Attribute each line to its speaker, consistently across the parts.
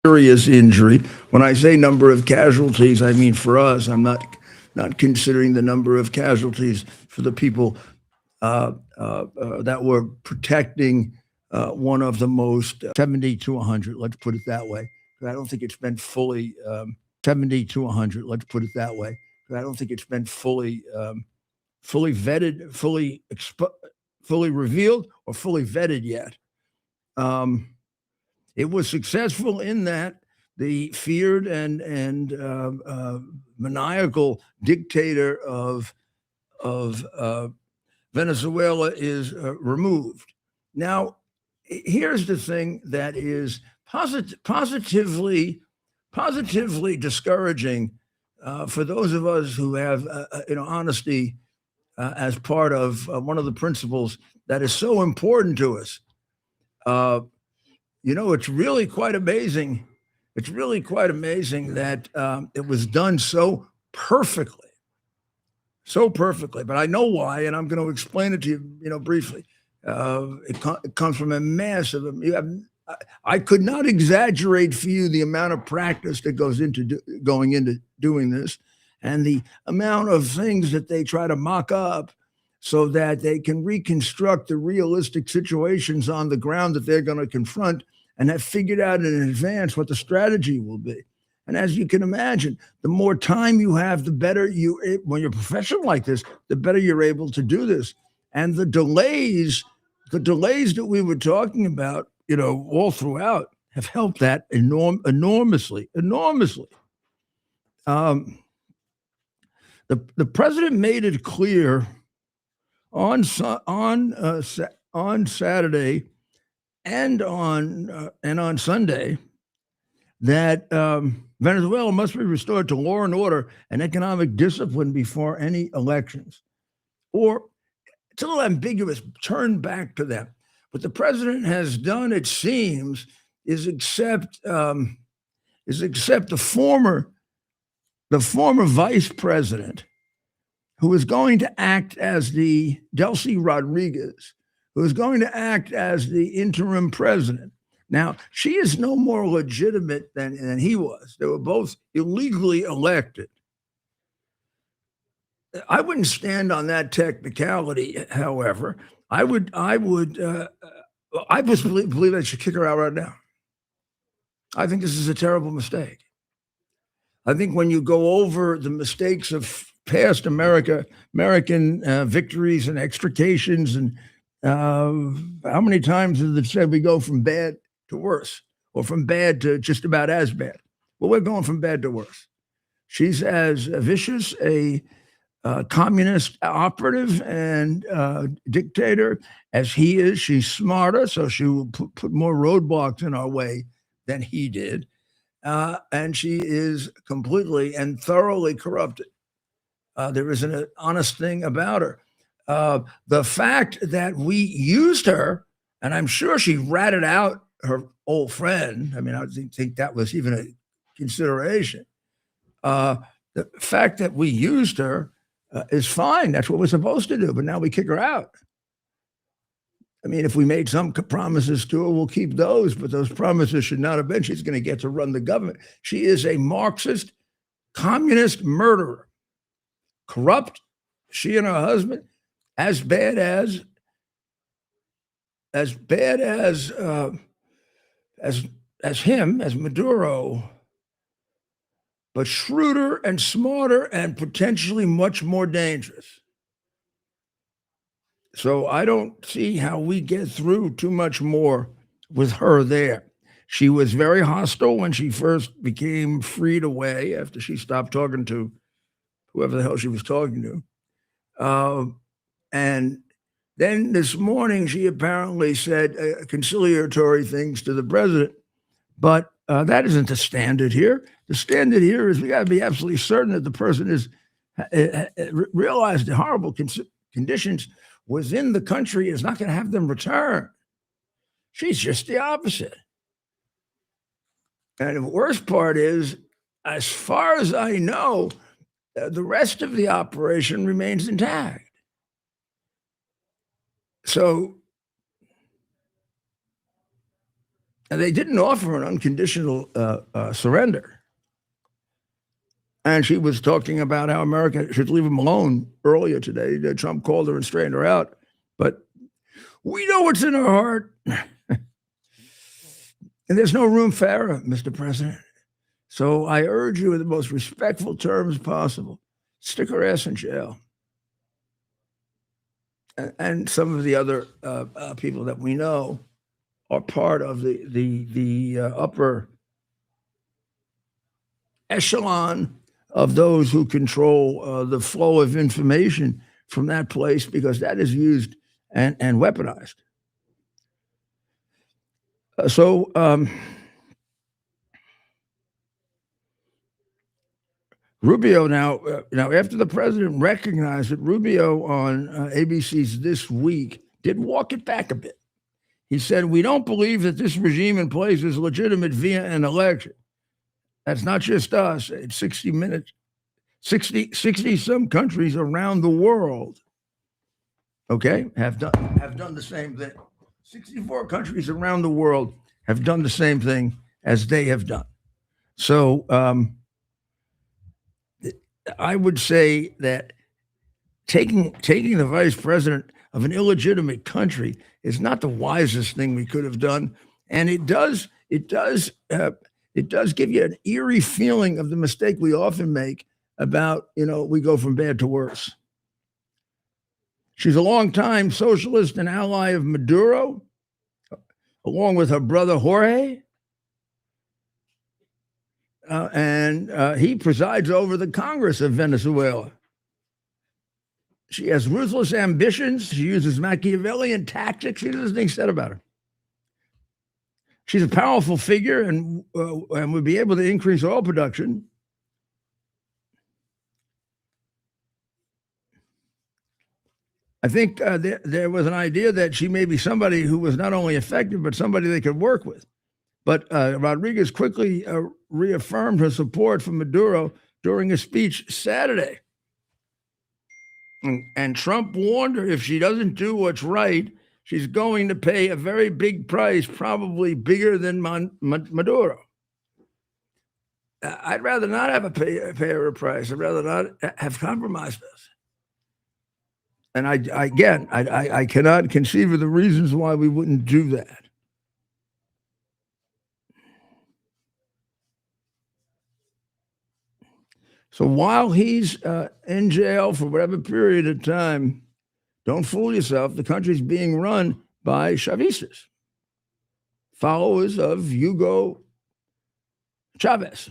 Speaker 1: serious injury. When I say number of casualties, I mean for us. I'm not considering the number of casualties for the people that were protecting one of the most 70 to 100. Let's put it that way. I don't think it's been fully 70 to 100. Let's put it that way. I don't think it's been fully vetted, fully revealed, or fully vetted yet. It was successful in that the feared and maniacal dictator of Venezuela is removed. Now, here's the thing that is positively discouraging for those of us who have honesty as part of one of the principles that is so important to us. It's really quite amazing. It's really quite amazing that it was done so perfectly. But I know why, and I'm going to explain it to you, briefly. It comes from a massive. I could not exaggerate for you the amount of practice that goes into going into doing this, and the amount of things that they try to mock up so that they can reconstruct the realistic situations on the ground that they're going to confront and have figured out in advance what the strategy will be. And as you can imagine, the more time you have, the better when you're a professional like this, the better you're able to do this. And the delays that we were talking about, all throughout have helped that enormously. The president made it clear on Saturday and on Sunday that Venezuela must be restored to law and order and economic discipline before any elections. Or it's a little ambiguous. Turn back to them. What the president has done, it seems, is accept the former vice president, who is going to act as the Delcy Rodriguez, who is going to act as the interim president. Now, she is no more legitimate than he was. They were both illegally elected. I wouldn't stand on that technicality, however. I just believe they should kick her out right now. I think this is a terrible mistake. I think when you go over the mistakes of past American victories and extrications, and how many times has it said we go from bad to worse, or from bad to just about as bad? Well, we're going from bad to worse. She's as vicious a communist operative and dictator as he is. She's smarter, so she will put more roadblocks in our way than he did. And she is completely and thoroughly corrupted. There isn't an honest thing about her. The fact that we used her, and I'm sure she ratted out her old friend. I mean, I don't think that was even a consideration. The fact that we used her is fine. That's what we're supposed to do. But now we kick her out. I mean, if we made some promises to her, we'll keep those. But those promises should not have been she's going to get to run the government. She is a Marxist, communist murderer. Corrupt, she and her husband, as bad as him, as Maduro, but shrewder and smarter and potentially much more dangerous. So I don't see how we get through too much more with her there. She was very hostile when she first became freed away after she stopped talking to whoever the hell she was talking to. And then this morning, she apparently said conciliatory things to the president. But that isn't the standard here. The standard here is we got to be absolutely certain that the person is realized the horrible conditions within the country is not going to have them return. She's just the opposite. And the worst part is, as far as I know, the rest of the operation remains intact. So And they didn't offer an unconditional surrender. And she was talking about how America should leave them alone earlier today. Trump called her and straightened her out. But we know what's in her heart. And there's no room for error, Mr. President. So I urge you in the most respectful terms possible, stick her ass in jail. And some of the other people that we know are part of the upper echelon of those who control the flow of information from that place, because that is used and weaponized. Rubio now after the president recognized it, Rubio on ABC's This Week did walk it back a bit. He said, "We don't believe that this regime in place is legitimate via an election. That's not just us. It's 60 minutes, 60 some countries around the world, okay, have done the same thing. 64 countries around the world have done the same thing as they have done. So I would say that taking the vice president of an illegitimate country is not the wisest thing we could have done, and it does give you an eerie feeling of the mistake we often make about, we go from bad to worse. She's a longtime socialist and ally of Maduro, along with her brother Jorge. And he presides over the Congress of Venezuela. She has ruthless ambitions. She uses Machiavellian tactics. There's nothing said about her. She's a powerful figure and would be able to increase oil production. I think there was an idea that she may be somebody who was not only effective, but somebody they could work with. But Rodriguez quickly reaffirmed her support for Maduro during a speech Saturday. And Trump warned her if she doesn't do what's right, she's going to pay a very big price, probably bigger than Maduro. I'd rather not have pay her a price. I'd rather not have compromised us. And I cannot conceive of the reasons why we wouldn't do that. So while he's in jail for whatever period of time, don't fool yourself. The country's being run by Chavistas, followers of Hugo Chavez.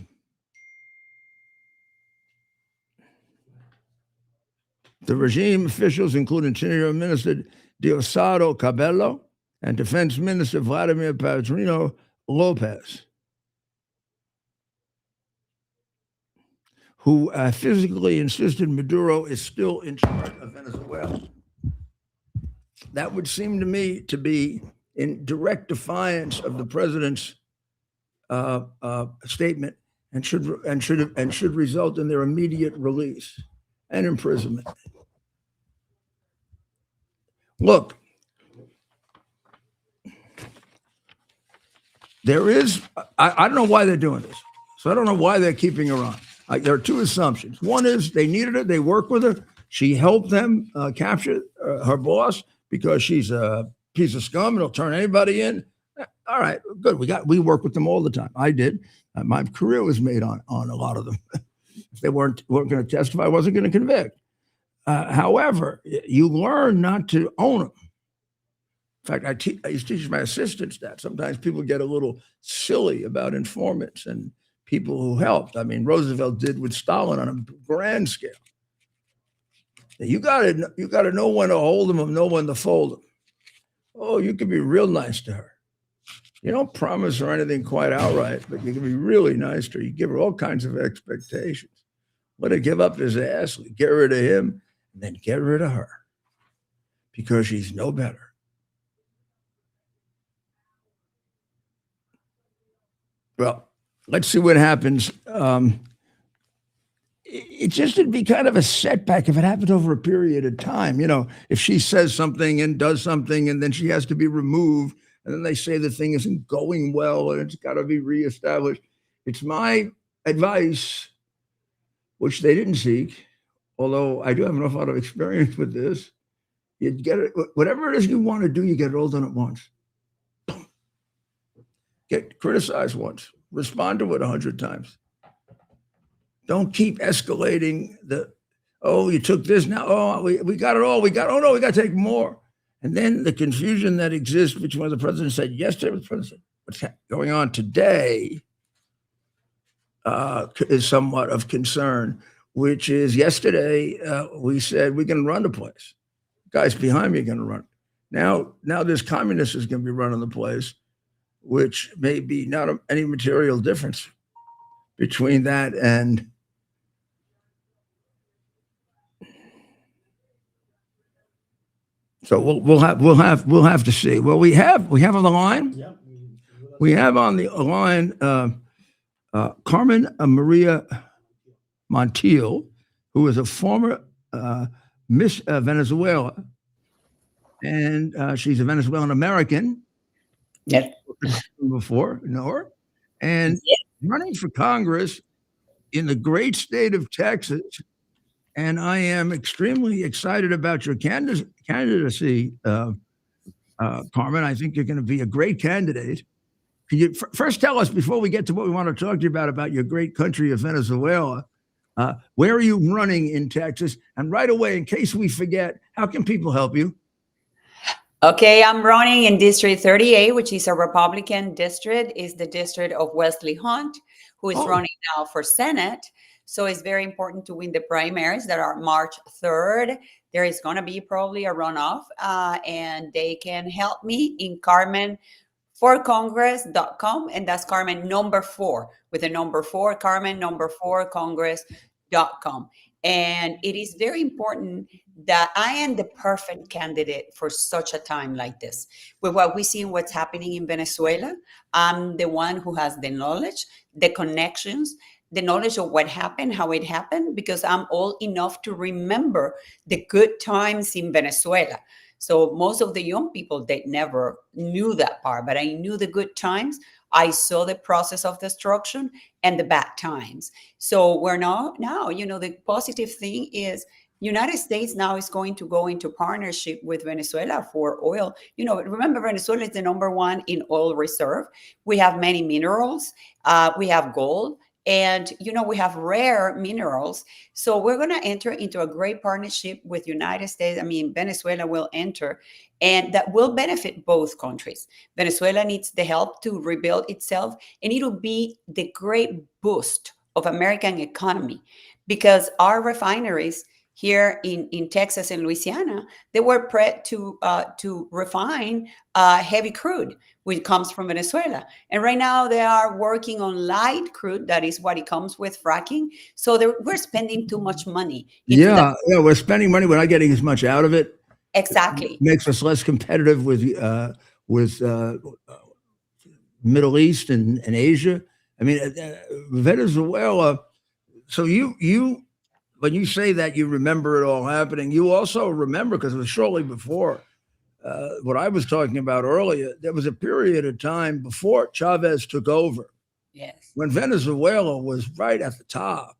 Speaker 1: The regime officials, including Interior Minister Diosdado Cabello and Defense Minister Vladimir Padrino Lopez, who physically insisted Maduro is still in charge of Venezuela. That would seem to me to be in direct defiance of the president's statement, and should result in their immediate release and imprisonment. Look, there is, I don't know why they're doing this. So I don't know why they're keeping her on. There are two assumptions. One is they needed her. They worked with her. She helped them capture her boss because she's a piece of scum and will turn anybody in. All right, good. We work with them all the time. I did. My career was made on a lot of them. If they weren't going to testify, I wasn't going to convict. However, you learn not to own them. In fact, I used to teach my assistants that. Sometimes people get a little silly about informants and people who helped. I mean, Roosevelt did with Stalin on a grand scale. You got to know when to hold them and know when to fold them. Oh, you can be real nice to her. You don't promise her anything quite outright, but you can be really nice to her. You give her all kinds of expectations. Let her give up his ass, get rid of him, and then get rid of her because she's no better. Well, let's see what happens. It'd be kind of a setback if it happened over a period of time. If she says something and does something and then she has to be removed and then they say the thing isn't going well and it's got to be reestablished. It's my advice, which they didn't seek, although I do have an awful lot of experience with this. You get it, whatever it is you want to do, you get it all done at once. Get criticized once, respond to it 100 times. Don't keep escalating you took this now. Oh, we got it all. Oh no, we got to take more. And then the confusion that exists between what the president said yesterday, the president, what's going on today is somewhat of concern, which is yesterday we said we're going to run the place. Guys behind me are going to run. Now this communist is going to be running the place, which may be not any material difference between that and so we'll have to see. Well, we have on the line. Yeah. We have on the line Carmen Maria Montiel, who is a former Miss Venezuela, and she's a Venezuelan American.
Speaker 2: Yes.
Speaker 1: Before, know her, and running for Congress in the great state of Texas. And I am extremely excited about your candidacy, Carmen. I think you're going to be a great candidate. Can you first tell us, before we get to what we want to talk to you about your great country of Venezuela, where are you running in Texas? And right away, in case we forget, how can people help you?
Speaker 2: Okay, I'm running in District 38, which is a Republican district. Is the district of Wesley Hunt, who is running now for Senate. So it's very important to win the primaries that are March 3rd. There is going to be probably a runoff, and they can help me in carmenforcongress.com, and that's Carmen number 4 with the number 4, Carmen number 4 congress.com. And it is very important that I am the perfect candidate for such a time like this. With what we see and what's happening in Venezuela, I'm the one who has the knowledge, the connections, the knowledge of what happened, how it happened, because I'm old enough to remember the good times in Venezuela. So most of the young people, they never knew that part, but I knew the good times. I saw the process of destruction and the bad times. So we're now, the positive thing is United States now is going to go into partnership with Venezuela for oil. Remember, Venezuela is the number 1 in oil reserve. We have many minerals. We have gold. And, we have rare minerals. So we're going to enter into a great partnership with United States. Venezuela will enter, and that will benefit both countries. Venezuela needs the help to rebuild itself, and it will be the great boost of American economy, because our refineries here in Texas and Louisiana, they were prepped to refine heavy crude, which comes from Venezuela. And right now they are working on light crude. That is what it comes with fracking. So we're spending too much money.
Speaker 1: Yeah, we're spending money. We're not getting as much out of it.
Speaker 2: Exactly.
Speaker 1: It makes us less competitive with Middle East and Asia. Venezuela. So you when you say that you remember it all happening, you also remember, because it was shortly before what I was talking about earlier, there was a period of time before Chavez took over.
Speaker 2: Yes.
Speaker 1: When Venezuela was right at the top.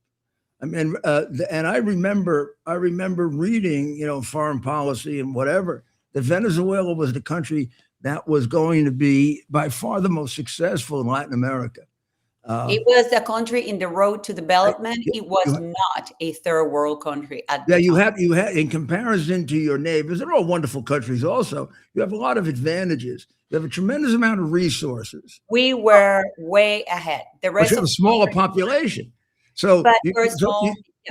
Speaker 1: And I remember reading, foreign policy and whatever, that Venezuela was the country that was going to be by far the most successful in Latin America.
Speaker 2: It was a country in the road to development. It was not a third world country at the time.
Speaker 1: You had, in comparison to your neighbors, they're all wonderful countries also. You have a lot of advantages. You have a tremendous amount of resources.
Speaker 2: We were way ahead. The rest
Speaker 1: you have a smaller population. So,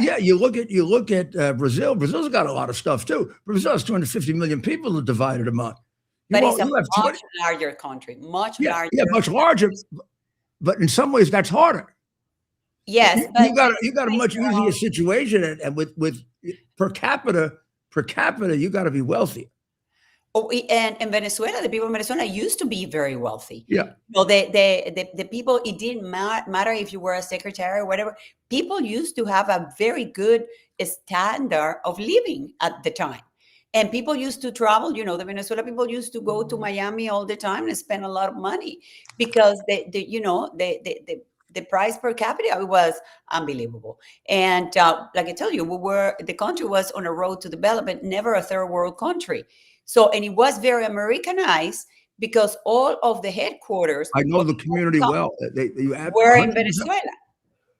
Speaker 1: you look at Brazil. Brazil's got a lot of stuff too. Brazil has 250 million people to divide it among.
Speaker 2: But it's a much larger country, much larger.
Speaker 1: Yeah, much larger. But in some ways, that's harder.
Speaker 2: Yes,
Speaker 1: you got a much easier situation, and with per capita, you got to be wealthy.
Speaker 2: Oh, and in Venezuela, the people in Venezuela used to be very wealthy.
Speaker 1: Yeah.
Speaker 2: So the people, it didn't matter if you were a secretary or whatever. People used to have a very good standard of living at the time. And people used to travel, the Venezuela people used to go to Miami all the time and spend a lot of money because the price per capita was unbelievable. And like I tell you, the country was on a road to development, never a third world country. So, and it was very Americanized because all of the headquarters
Speaker 1: I know the community well. You add
Speaker 2: were in
Speaker 1: 100%.
Speaker 2: Venezuela.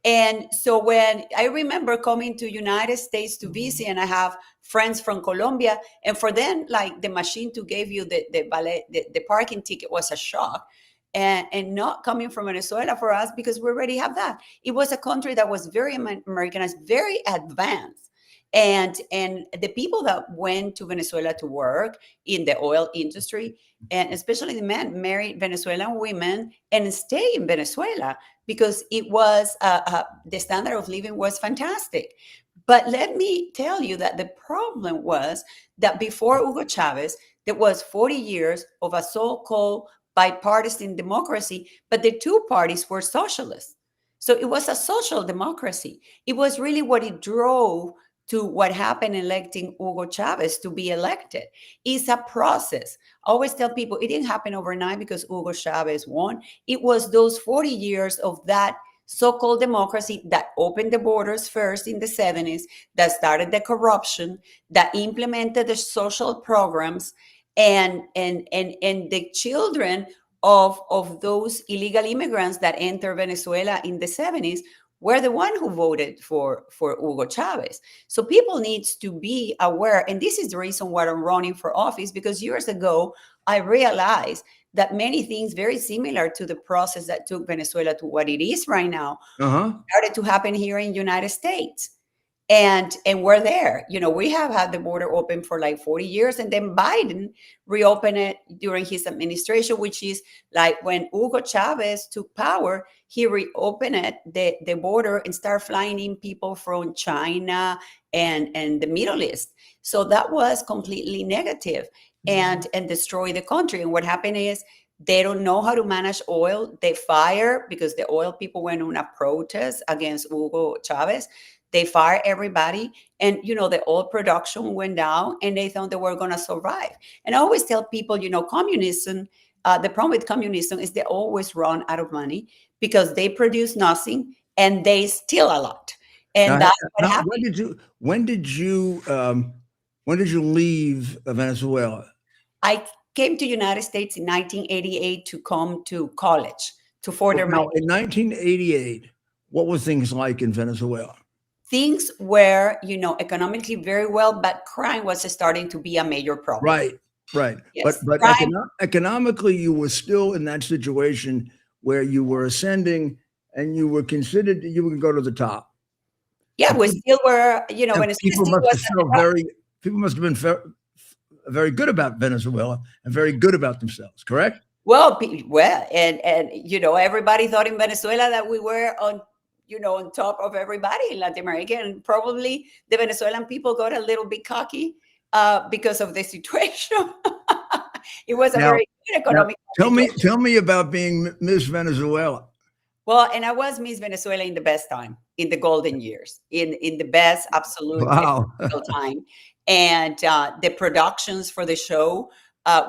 Speaker 2: And so when I remember coming to United States to visit, and I have friends from Colombia, and for them, like the machine to give you the parking ticket was a shock. And not coming from Venezuela for us, because we already have that. It was a country that was very Americanized, very advanced. And the people that went to Venezuela to work in the oil industry, and especially the men, married Venezuelan women and stay in Venezuela because it was the standard of living was fantastic. But let me tell you that the problem was that before Hugo Chavez, there was 40 years of a so-called bipartisan democracy, but the two parties were socialists. So it was a social democracy. It was really what it drove to what happened electing Hugo Chavez to be elected. It's a process. I always tell people it didn't happen overnight because Hugo Chavez won. It was those 40 years of that so-called democracy that opened the borders first in the 70s, that started the corruption, that implemented the social programs, and the children of those illegal immigrants that entered Venezuela in the 70s were the one who voted for Hugo Chavez. So people needs to be aware, and this is the reason why I'm running for office, because years ago I realized that many things very similar to the process that took Venezuela to what it is right now started to happen here in United States. And we're there. We have had the border open for like 40 years, and then Biden reopened it during his administration, which is like when Hugo Chavez took power, he reopened it, the border, and started flying in people from China and the Middle East. So that was completely negative and destroy the country. And what happened is they don't know how to manage oil. They fire, because the oil people went on a protest against Hugo Chavez. They fired everybody, and the oil production went down, and they thought they were going to survive. And I always tell people, communism, the problem with communism is they always run out of money because they produce nothing and they steal a lot. And that's what
Speaker 1: Now,
Speaker 2: happened.
Speaker 1: when did you leave Venezuela?
Speaker 2: I came to United States in 1988 to come to college to further my
Speaker 1: Now, in 1988, what were things like in Venezuela?
Speaker 2: things were, economically very well, but crime was starting to be a major problem.
Speaker 1: Right.
Speaker 2: Yes,
Speaker 1: But
Speaker 2: crime.
Speaker 1: economically, you were still in that situation where you were ascending and you were considered you would go to the top.
Speaker 2: Yeah, we still were,
Speaker 1: And
Speaker 2: Venezuela still was at the top.
Speaker 1: people must have been very good about Venezuela and very good about themselves. Correct?
Speaker 2: Well, and everybody thought in Venezuela that we were on top of everybody in Latin America, and probably the Venezuelan people got a little bit cocky because of the situation. It was a
Speaker 1: Now,
Speaker 2: very good economic situation.
Speaker 1: tell me about being Miss Venezuela.
Speaker 2: Well, and I was Miss Venezuela in the best time, in the golden years, in the best absolute
Speaker 1: Wow.
Speaker 2: time. And the productions for the show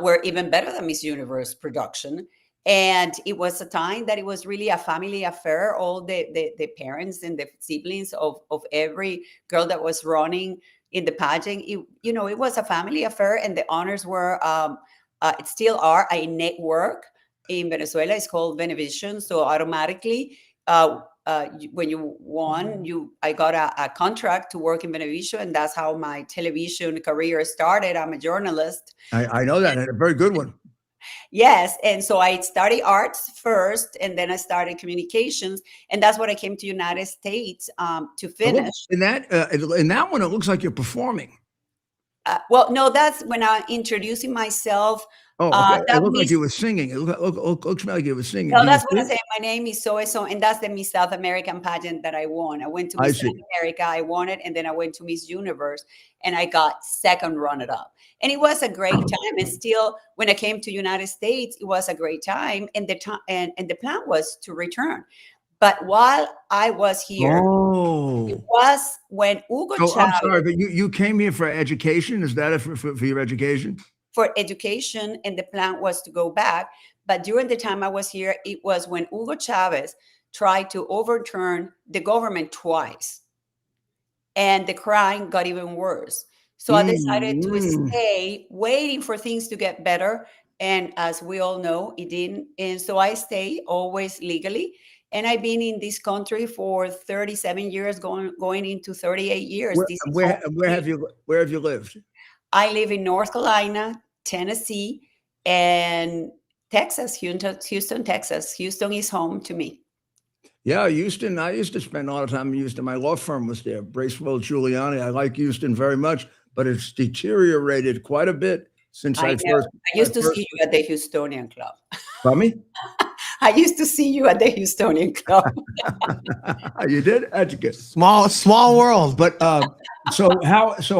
Speaker 2: were even better than Miss Universe production. And it was a time that it was really a family affair. All the parents and the siblings of every girl that was running in the pageant, it was a family affair. And the honors were, it still are, a network in Venezuela. It's called Venevision. So automatically, when you won, I got a contract to work in Venevision, and that's how my television career started. I'm a journalist.
Speaker 1: I know that, and a very good one.
Speaker 2: Yes, and so I studied arts first, and then I started communications, and that's what I came to United States to finish.
Speaker 1: In that one, it looks like you're performing.
Speaker 2: Well, no, that's when I'm introducing myself.
Speaker 1: Oh, okay.
Speaker 2: That
Speaker 1: It looked like
Speaker 2: Miss
Speaker 1: you were singing. It looks like you were singing.
Speaker 2: No,
Speaker 1: Do you
Speaker 2: that's what I
Speaker 1: sing?
Speaker 2: say. My name is so, and that's the Miss South American pageant that I won. I went to
Speaker 1: I
Speaker 2: Miss
Speaker 1: see.
Speaker 2: South America, I won it, and then I went to Miss Universe, and I got second runner-up. And it was a great time. And still, when I came to United States, it was a great time. And the time and the plan was to return. But while I was here, it
Speaker 1: Oh,
Speaker 2: was when Hugo
Speaker 1: so I'm
Speaker 2: Chavez
Speaker 1: sorry, but you came here for education? Is that it for your education?
Speaker 2: for education, and the plan was to go back. But during the time I was here, it was when Hugo Chavez tried to overturn the government twice, and the crime got even worse. So I decided to
Speaker 1: Mm.
Speaker 2: stay, waiting for things to get better. And as we all know, it didn't. And so I stay always legally. And I've been in this country for 37 years, going into 38 years.
Speaker 1: Where
Speaker 2: This is home
Speaker 1: where
Speaker 2: to
Speaker 1: where
Speaker 2: me.
Speaker 1: have you lived?
Speaker 2: I live in North Carolina, Tennessee, and Texas, Houston, Texas. Houston is home to me.
Speaker 1: Yeah, Houston. I used to spend a lot of time in Houston. My law firm was there, Bracewell Giuliani. I like Houston very much, but it's deteriorated quite a bit since
Speaker 2: I
Speaker 1: I
Speaker 2: know.
Speaker 1: first.
Speaker 2: I used to see you at the Houstonian Club.
Speaker 1: Pardon me?
Speaker 2: I used to see you at the Houstonian Club.
Speaker 1: You did? That's good.
Speaker 3: Small world.
Speaker 1: But how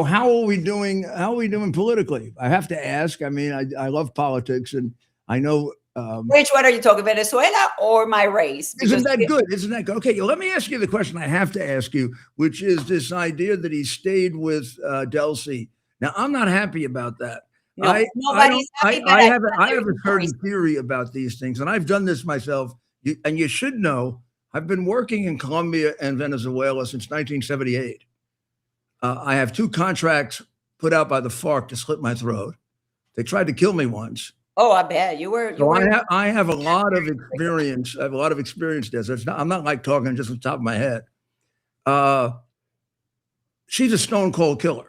Speaker 1: are we doing? How are we doing politically? I have to ask. I mean, I love politics, and I know.
Speaker 2: Which one are you talking, Venezuela or my race?
Speaker 1: Isn't
Speaker 2: Because
Speaker 1: that good? Isn't that good? Okay, let me ask you the question I have to ask you, which is this idea that he stayed with Delcy. Now, I'm not happy about that.
Speaker 2: no,
Speaker 1: I don't.
Speaker 2: nobody's happy, but
Speaker 1: I
Speaker 2: I
Speaker 1: have
Speaker 2: got
Speaker 1: I
Speaker 2: the
Speaker 1: have a certain
Speaker 2: reason.
Speaker 1: theory about these things, and I've done this myself. And you should know, I've been working in Colombia and Venezuela since 1978. I have 2 contracts put out by the FARC to slit my throat. They tried to kill me once.
Speaker 2: Oh, I bet you were.
Speaker 1: So I have a lot of experience. I have a lot of experience there. So I'm not like talking just on top of my head. She's a stone cold killer.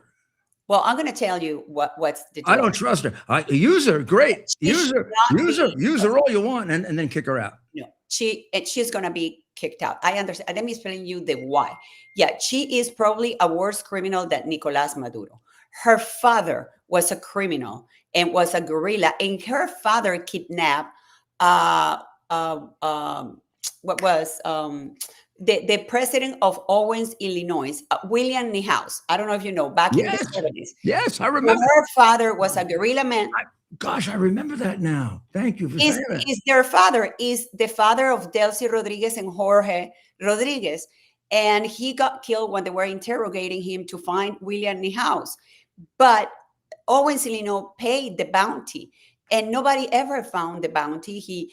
Speaker 2: Well, I'm going to tell you what's the deal.
Speaker 1: I don't trust her. I use her, great.
Speaker 2: She
Speaker 1: Use
Speaker 2: should
Speaker 1: her,
Speaker 2: not
Speaker 1: use her,
Speaker 2: be
Speaker 1: use her all you want, and then kick her out.
Speaker 2: No, she's going to be kicked out. I understand. Let me explain you the why. Yeah, she is probably a worse criminal than Nicolas Maduro. Her father was a criminal and was a guerrilla, and her father kidnapped uh, uh, um, what was the president of Owens, Illinois, William Niehaus. I don't know if you know, back in the
Speaker 1: Yes,
Speaker 2: 70s.
Speaker 1: yes, I
Speaker 2: So
Speaker 1: remember.
Speaker 2: her father was a guerrilla man.
Speaker 1: Gosh, I remember that now. Thank you for saying that.
Speaker 2: Their father is the father of Delcy Rodriguez and Jorge Rodriguez. And he got killed when they were interrogating him to find William Niehaus. But Owens, Illinois paid the bounty, and nobody ever found the bounty.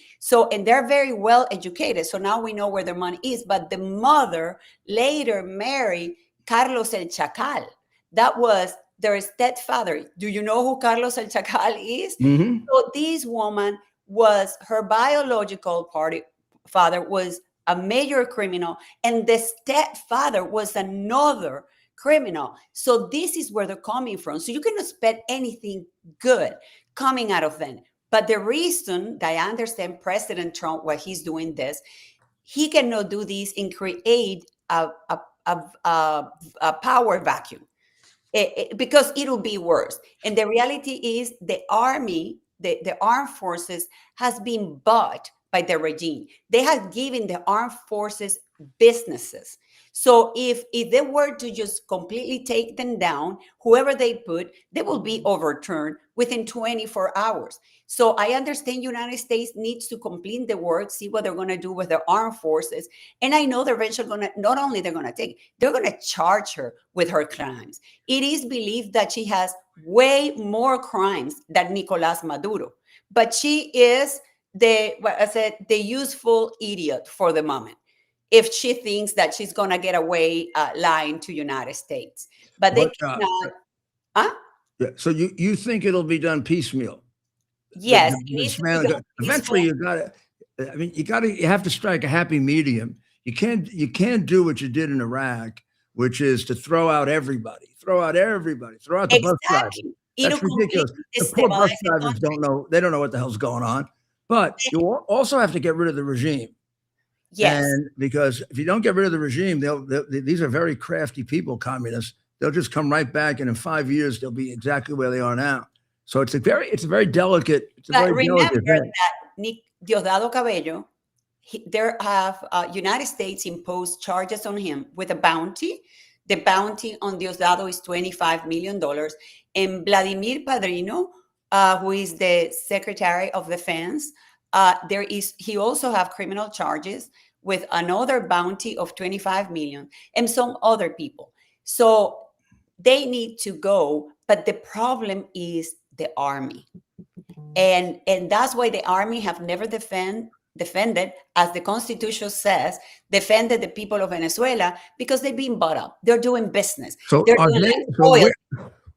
Speaker 2: And they're very well educated. So now we know where their money is. But the mother later married Carlos El Chacal. That was their stepfather. Do you know who Carlos El Chacal is?
Speaker 1: Mhm.
Speaker 2: So this woman was her biological father was a major criminal, and the stepfather was another criminal. So this is where they're coming from. So you cannot expect anything good coming out of them. But the reason that I understand President Trump, why he's doing this, he cannot do this and create a power vacuum. Because it'll be worse. And the reality is the army, the armed forces has been bought by the regime. They have given the armed forces businesses. So if they were to just completely take them down, whoever they put, they will be overturned within 24 hours. So I understand United States needs to complete the work, see what they're going to do with their armed forces. And I know they're eventually going to, not only they're going to take, they're going to charge her with her crimes. It is believed that she has way more crimes than Nicolas Maduro, but she is the useful idiot for the moment, if she thinks that she's going to get away lying to United States. But they cannot. Huh?
Speaker 1: Yeah, so you think it'll be done piecemeal?
Speaker 2: Yes, it needs to be done peaceful.
Speaker 1: Eventually, you got to. I mean, you have to strike a happy medium. You can't do what you did in Iraq, which is to throw out everybody, throw out the bus drivers. That's ridiculous. The poor bus drivers don't know. They don't know what the hell's going on. But you also have to get rid of the regime.
Speaker 2: Yes.
Speaker 1: And because if you don't get rid of the regime, these are very crafty people, communists. They'll just come right back, and in 5 years, they'll be exactly where they are now. So it's a very delicate.
Speaker 2: Remember that Diosdado Cabello, there have United States imposed charges on him with a bounty. The bounty on Diosdado is $25 million. And Vladimir Padrino, who is the Secretary of Defense, he also have criminal charges with another bounty of 25 million and some other people. So they need to go, but the problem is the army. And that's why the army have never defended, as the Constitution says, defended the people of Venezuela, because they've been bought up. They're doing business.
Speaker 1: So
Speaker 2: They're
Speaker 1: are
Speaker 2: doing
Speaker 1: they?
Speaker 2: like
Speaker 1: So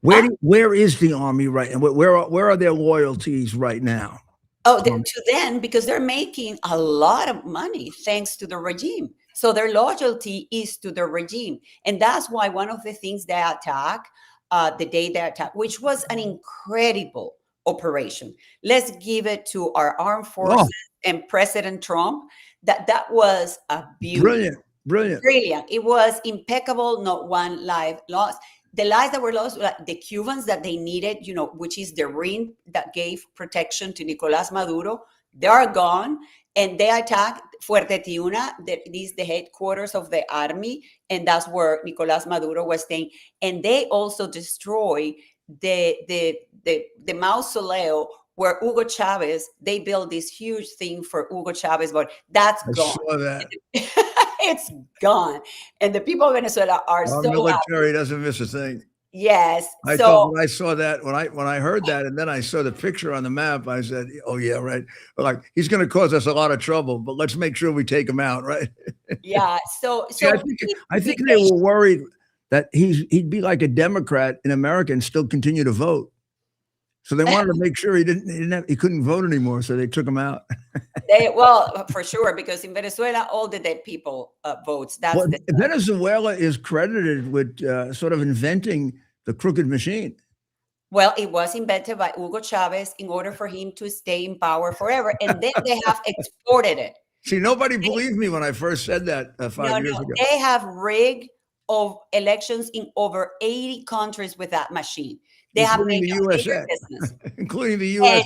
Speaker 2: oil.
Speaker 1: where is the army right? And where are their loyalties right now?
Speaker 2: Oh, to them, because they're making a lot of money thanks to the regime. So their loyalty is to the regime. And that's why one of the things they attack, the day they attacked, which was an incredible operation. Let's give it to our armed forces and President Trump. That was a beauty. Brilliant. It was impeccable. Not one life lost. The lives that were lost, like the Cubans that they needed, which is the ring that gave protection to Nicolás Maduro, they are gone. And they attacked Fuerte Tiuna, that is the headquarters of the army, and that's where Nicolás Maduro was staying. And they also destroy the mausoleo where Hugo Chavez, they built this huge thing for Hugo Chavez, but that's gone.
Speaker 1: I saw that.
Speaker 2: It's gone. And the people of Venezuela are
Speaker 1: Our
Speaker 2: so
Speaker 1: military
Speaker 2: happy.
Speaker 1: doesn't miss a thing.
Speaker 2: Yes.
Speaker 1: I
Speaker 2: So
Speaker 1: thought when I saw that, when I heard that, and then I saw the picture on the map, I said, "Oh yeah, right. Like he's going to cause us a lot of trouble, but let's make sure we take him out, right?"
Speaker 2: yeah. So
Speaker 1: Yeah, I think they were worried that he'd be like a Democrat in America and still continue to vote. So they wanted to make sure he couldn't vote anymore. So they took him out.
Speaker 2: Well, for sure, because in Venezuela, all the dead people votes. That's
Speaker 1: well, Venezuela is credited with sort of inventing the crooked machine.
Speaker 2: Well, it was invented by Hugo Chavez in order for him to stay in power forever, and then they have exported it.
Speaker 1: See, nobody believed me when I first said that 5 years ago.
Speaker 2: They have rigged of elections in over 80 countries with that machine. They have made a bigger business,
Speaker 1: including the USA.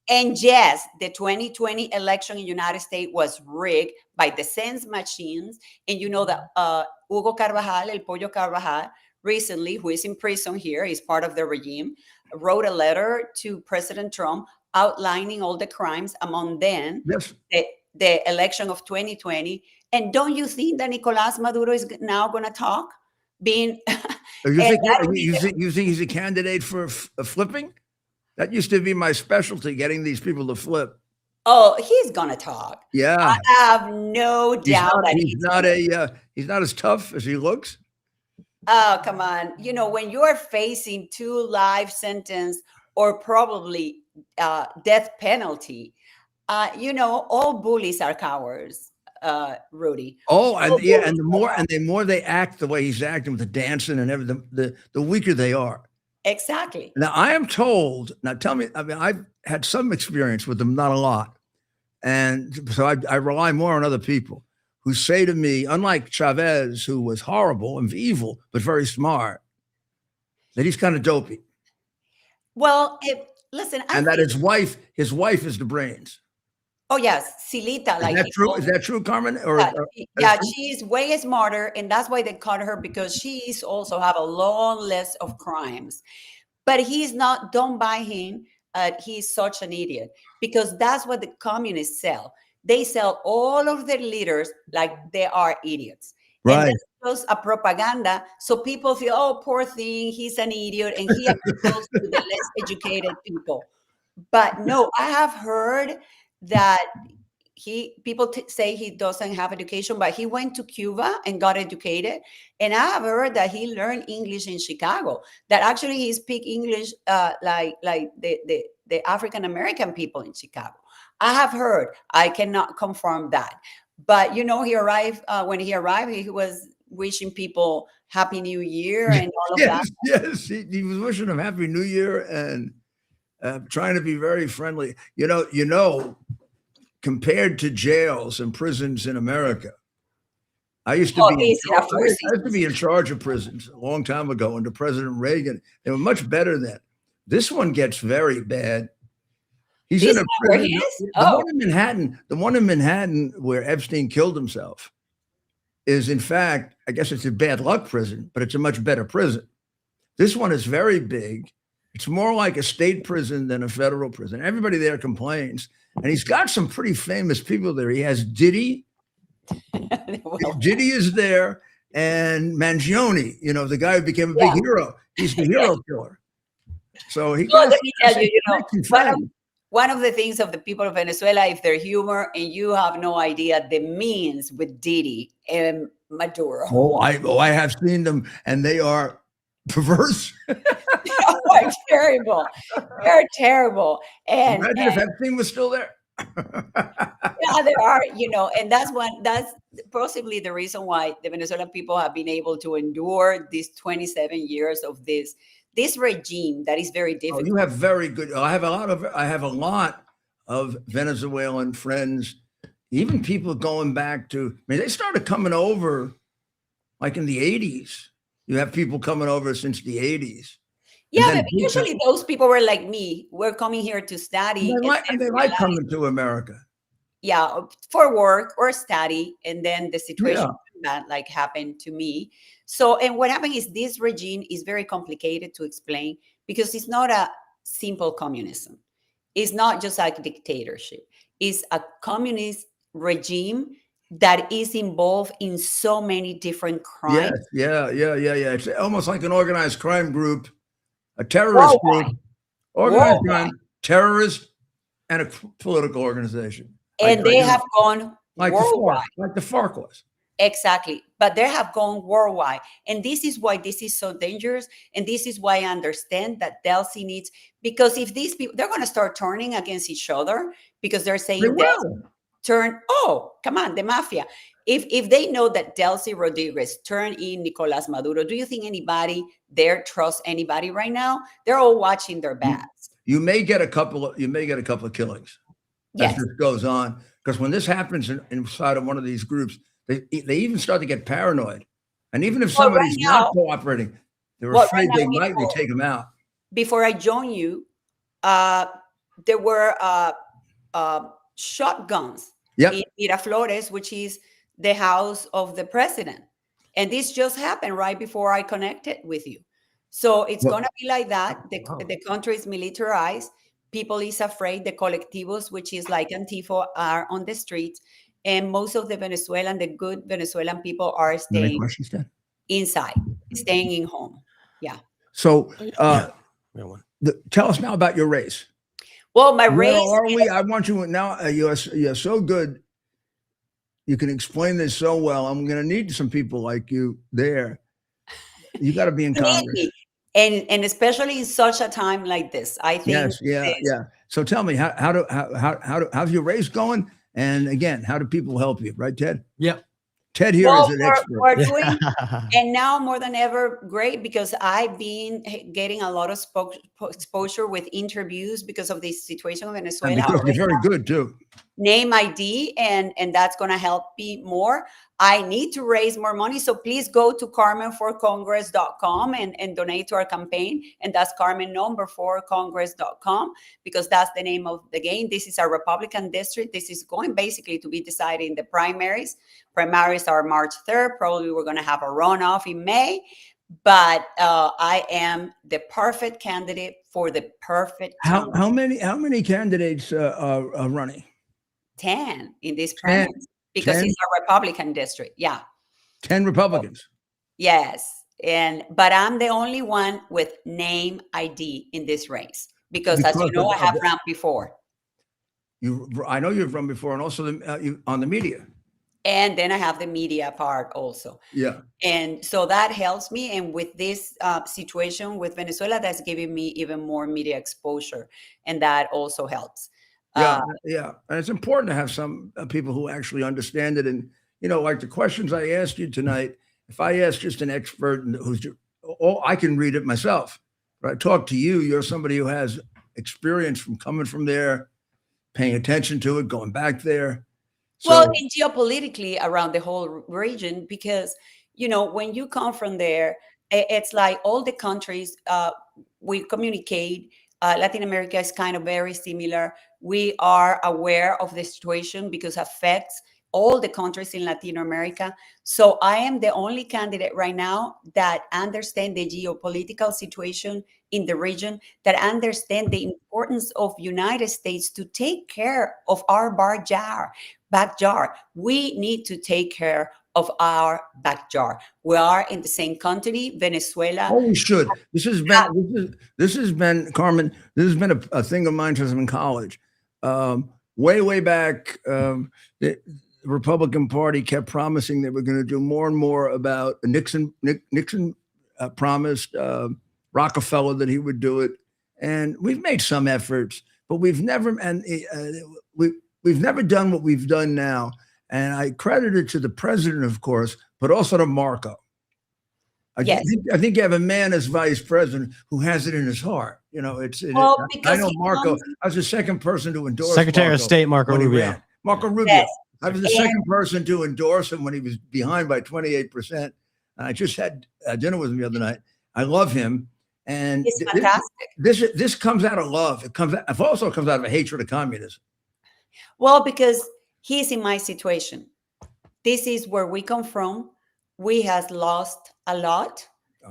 Speaker 2: And yes, the 2020 election in the United States was rigged by the sense machines. And you know that Hugo Carvajal, El Pollo Carvajal, recently, who is in prison here, is part of the regime, wrote a letter to President Trump outlining all the crimes, among them the election of 2020. And don't you think that Nicolás Maduro is now going to talk? You
Speaker 1: think he's a candidate for flipping? That used to be my specialty, getting these people to flip.
Speaker 2: Oh, he's gonna talk.
Speaker 1: Yeah,
Speaker 2: I have no doubt
Speaker 1: that he's not as tough as he looks.
Speaker 2: Oh, come on! When you are facing 2 life sentence or probably death penalty, all bullies are cowards. Rudy.
Speaker 1: Oh, and the more they act the way he's acting with the dancing and everything, the weaker they are.
Speaker 2: Exactly.
Speaker 1: Now I am told. Now tell me. I mean, I've had some experience with them, not a lot, and so I rely more on other people who say to me, unlike Chavez, who was horrible and evil but very smart, that he's kind of dopey.
Speaker 2: Well, listen,
Speaker 1: and that his wife is the brains.
Speaker 2: Oh yes, Silita.
Speaker 1: Is that true? Is that true, Carmen?
Speaker 2: She is way smarter, and that's why they caught her, because she's also have a long list of crimes. But he's not. Don't buy him. He's such an idiot, because that's what the communists sell. They sell all of their leaders like they are idiots.
Speaker 1: Right.
Speaker 2: And that's just a propaganda, so people feel, oh, poor thing, he's an idiot, and he appeals to the less educated people. But no, I have heard that people say he doesn't have education, but he went to Cuba and got educated. And I have heard that he learned English in Chicago, that actually he speaks English like the African American people in Chicago. I have heard. I cannot confirm that. But he arrived, when he arrived, he was wishing people Happy New Year and all of that.
Speaker 1: Yes, he was wishing them Happy New Year and trying to be very friendly. Compared to jails and prisons in America, I used to be in charge of prisons a long time ago under President Reagan. They were much better then. This one gets very bad. He's in a prison. The one in Manhattan where Epstein killed himself is, in fact, I guess it's a bad luck prison, but it's a much better prison. This one is very big. It's more like a state prison than a federal prison. Everybody there complains. And he's got some pretty famous people there. He has Diddy,
Speaker 2: Well,
Speaker 1: Diddy is there, and Mangione, the guy who became a big
Speaker 2: yeah.
Speaker 1: hero. He's the hero killer. So he
Speaker 2: Well,
Speaker 1: got
Speaker 2: let me tell you,
Speaker 1: some
Speaker 2: one of
Speaker 1: friends.
Speaker 2: one of the things of the people of Venezuela, if they're humor, and you have no idea the means with Didi and Maduro.
Speaker 1: I have seen them, and they are perverse.
Speaker 2: They're terrible. They're terrible. And
Speaker 1: Imagine if Epstein was still there.
Speaker 2: yeah, there are, and that's possibly the reason why the Venezuelan people have been able to endure these 27 years of this regime that is very
Speaker 1: Oh,
Speaker 2: difficult.
Speaker 1: you have very good. I have a lot of Venezuelan friends, even people going back to. I mean, they started coming over like in the 80s. You have people coming over since the 80s.
Speaker 2: Yeah, but usually those people were like me. We're coming here to study.
Speaker 1: And they like coming to America.
Speaker 2: Yeah, for work or study. And then the situation
Speaker 1: Yeah.
Speaker 2: that happened to me. So, and what happened is this regime is very complicated to explain because it's not a simple communism. It's not just like dictatorship. It's a communist regime that is involved in so many different crimes.
Speaker 1: Yes, yeah. It's almost like an organized crime group, a terrorist group, organized crime, terrorist, and a political organization.
Speaker 2: And they have gone worldwide.
Speaker 1: Like the FARC was.
Speaker 2: Exactly. But they have gone worldwide. And this is why this is so dangerous. And this is why I understand that Delcy needs, because if these people, they're going to start turning against each other because they're saying, come on, the mafia. If they know that Delcy Rodriguez turned in Nicolas Maduro, do you think anybody there trusts anybody right now? They're all watching their backs.
Speaker 1: You may get a couple of killings. As this goes on, because when this happens inside of one of these groups, they even start to get paranoid, and even if somebody's not cooperating, they're afraid they might take them out.
Speaker 2: Before I joined you, there were shotguns in Miraflores, which is the house of the president, and this just happened right before I connected with you. So it's going to be like that. The country is militarized. People is afraid. The colectivos, which is like Antifa, are on the streets. And most of the good Venezuelan people are staying inside, staying in home. Yeah.
Speaker 1: So tell us now about your race.
Speaker 2: Well, my race.
Speaker 1: I want you now. You're so good. You can explain this so well. I'm going to need some people like you there. You got to be in Congress.
Speaker 2: And especially in such a time like this, I think.
Speaker 1: Yes, yeah. So tell me, how's your race going? And again, how do people help you? Right, Ted?
Speaker 3: Yeah.
Speaker 1: Ted here is an expert.
Speaker 2: We're doing, and now more than ever, great, because I've been getting a lot of exposure with interviews because of the situation in Venezuela.
Speaker 1: And because you're very good too.
Speaker 2: Name ID, and that's going to help me more. I need to raise more money. So please go to carmenforcongress.com and donate to our campaign. And that's Carmen4Congress.com, because that's the name of the game. This is our Republican district. This is going basically to be decided in the primaries. Primaries are March 3rd. Probably we're going to have a runoff in May. But I am the perfect candidate for the perfect
Speaker 1: time. How many candidates are running?
Speaker 2: 10 in this primaries. Because 10? It's a Republican district. Yeah.
Speaker 1: 10 Republicans.
Speaker 2: Yes. But I'm the only one with name ID in this race because as you know, I have run before.
Speaker 1: I know you've run before, and also on the media.
Speaker 2: And then I have the media part also.
Speaker 1: Yeah.
Speaker 2: And so that helps me. And with this situation with Venezuela, that's giving me even more media exposure. And that also helps.
Speaker 1: Yeah. And it's important to have some people who actually understand it. And, like the questions I asked you tonight, if I ask just an expert I can read it myself. But I talk to you, you're somebody who has experience from coming from there, paying attention to it, going back there.
Speaker 2: Well, and geopolitically around the whole region, because, when you come from there, it's like all the countries, we communicate. Latin America is kind of very similar. We are aware of the situation because it affects all the countries in Latin America. So I am the only candidate right now that understands the geopolitical situation in the region that understand the importance of United States to take care of our backyard. We need to take care of our backyard. We are in the same country, Venezuela.
Speaker 1: Oh, we should. This has been Carmen. This has been a thing of mine since I'm in college. Way back, the Republican Party kept promising they were going to do more and more about Nixon. Nixon promised Rockefeller that he would do it, and we've made some efforts, but we've never we've never done what we've done now. And I credit it to the president, of course, but also to Marco. I think you have a man as vice president who has it in his heart. You know, I know Marco. I was the second person to endorse
Speaker 3: Secretary of State Marco Rubio.
Speaker 1: Marco Rubio. Yes. I was the second person to endorse him when he was behind by 28%. I just had dinner with him the other night. I love him, and
Speaker 2: it's fantastic.
Speaker 1: This comes out of love. It also comes out of a hatred of communism.
Speaker 2: Well, because he's in my situation. This is where we come from. We has lost a lot,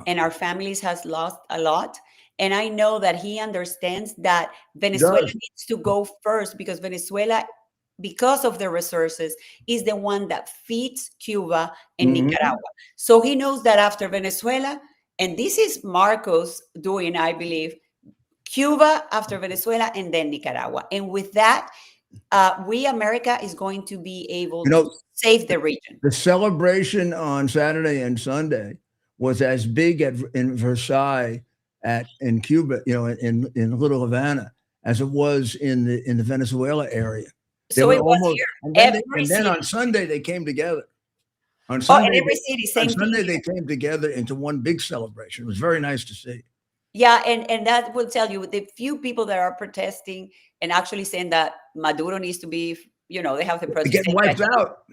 Speaker 2: and our families has lost a lot. And I know that he understands that Venezuela needs to go first, because Venezuela, because of the resources, is the one that feeds Cuba and Nicaragua. So he knows that after Venezuela, and this is Marcos doing, I believe, Cuba after Venezuela and then Nicaragua. And with that, we, America, is going to be able to save the region.
Speaker 1: The celebration on Saturday and Sunday was as big in Versailles in Cuba, in Little Havana, as it was in the Venezuela area.
Speaker 2: So it was here.
Speaker 1: And then on Sunday they came together. On Sunday,
Speaker 2: every city, same
Speaker 1: on Sunday they came together into one big celebration. It was very nice to see.
Speaker 2: Yeah, and that will tell you the few people that are protesting and actually saying that Maduro needs to be, they have the protest.
Speaker 1: Getting wiped out.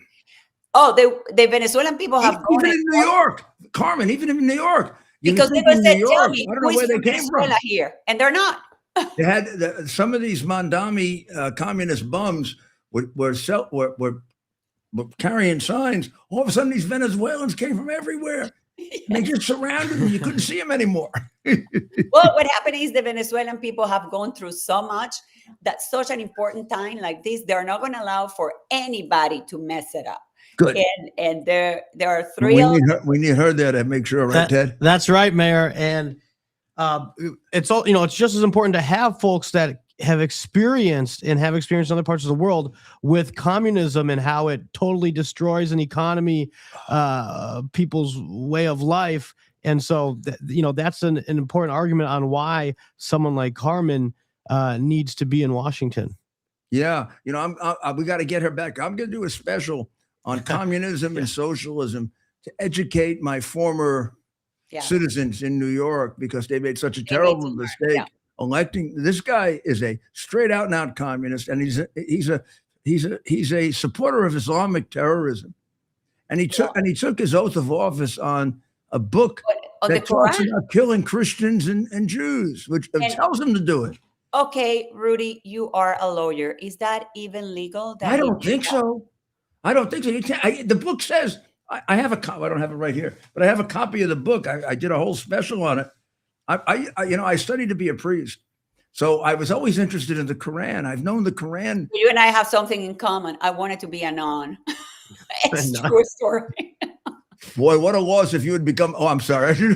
Speaker 2: Oh, the Venezuelan people have
Speaker 1: even in New York, Carmen, even in New York.
Speaker 2: Because they were said, tell me,
Speaker 1: I don't know where they came from
Speaker 2: here, and they're not.
Speaker 1: They had some of these Mandami communist bums were carrying signs. All of a sudden, these Venezuelans came from everywhere. They just surrounded them. You couldn't see them anymore.
Speaker 2: Well, what happened is the Venezuelan people have gone through so much that such an important time like this, they're not going to allow for anybody to mess it up.
Speaker 1: Good.
Speaker 2: And there are three.
Speaker 1: We need her there to make sure, right, Ted?
Speaker 3: That's right, Mayor. And it's all, it's just as important to have folks that have experienced in other parts of the world with communism and how it totally destroys an economy, people's way of life. And so, that's an important argument on why someone like Carmen needs to be in Washington.
Speaker 1: Yeah. We got to get her back. I'm going to do a special on communism and socialism to educate my former citizens in New York, because they made such a terrible mistake electing. This guy is a straight out and out communist, and he's a supporter of Islamic terrorism. And he took his oath of office on a book that talks about killing Christians and Jews, which tells him to do it.
Speaker 2: Okay, Rudy, you are a lawyer. Is that even legal?
Speaker 1: I don't think so. I don't think so. The book says, I have a copy. I don't have it right here, but I have a copy of the book. I did a whole special on it. I studied to be a priest, so I was always interested in the Quran. I've known the Quran.
Speaker 2: You and I have something in common. I wanted to be a nun. It's true story.
Speaker 1: Boy, what a loss if you had become. Oh, I'm sorry. You're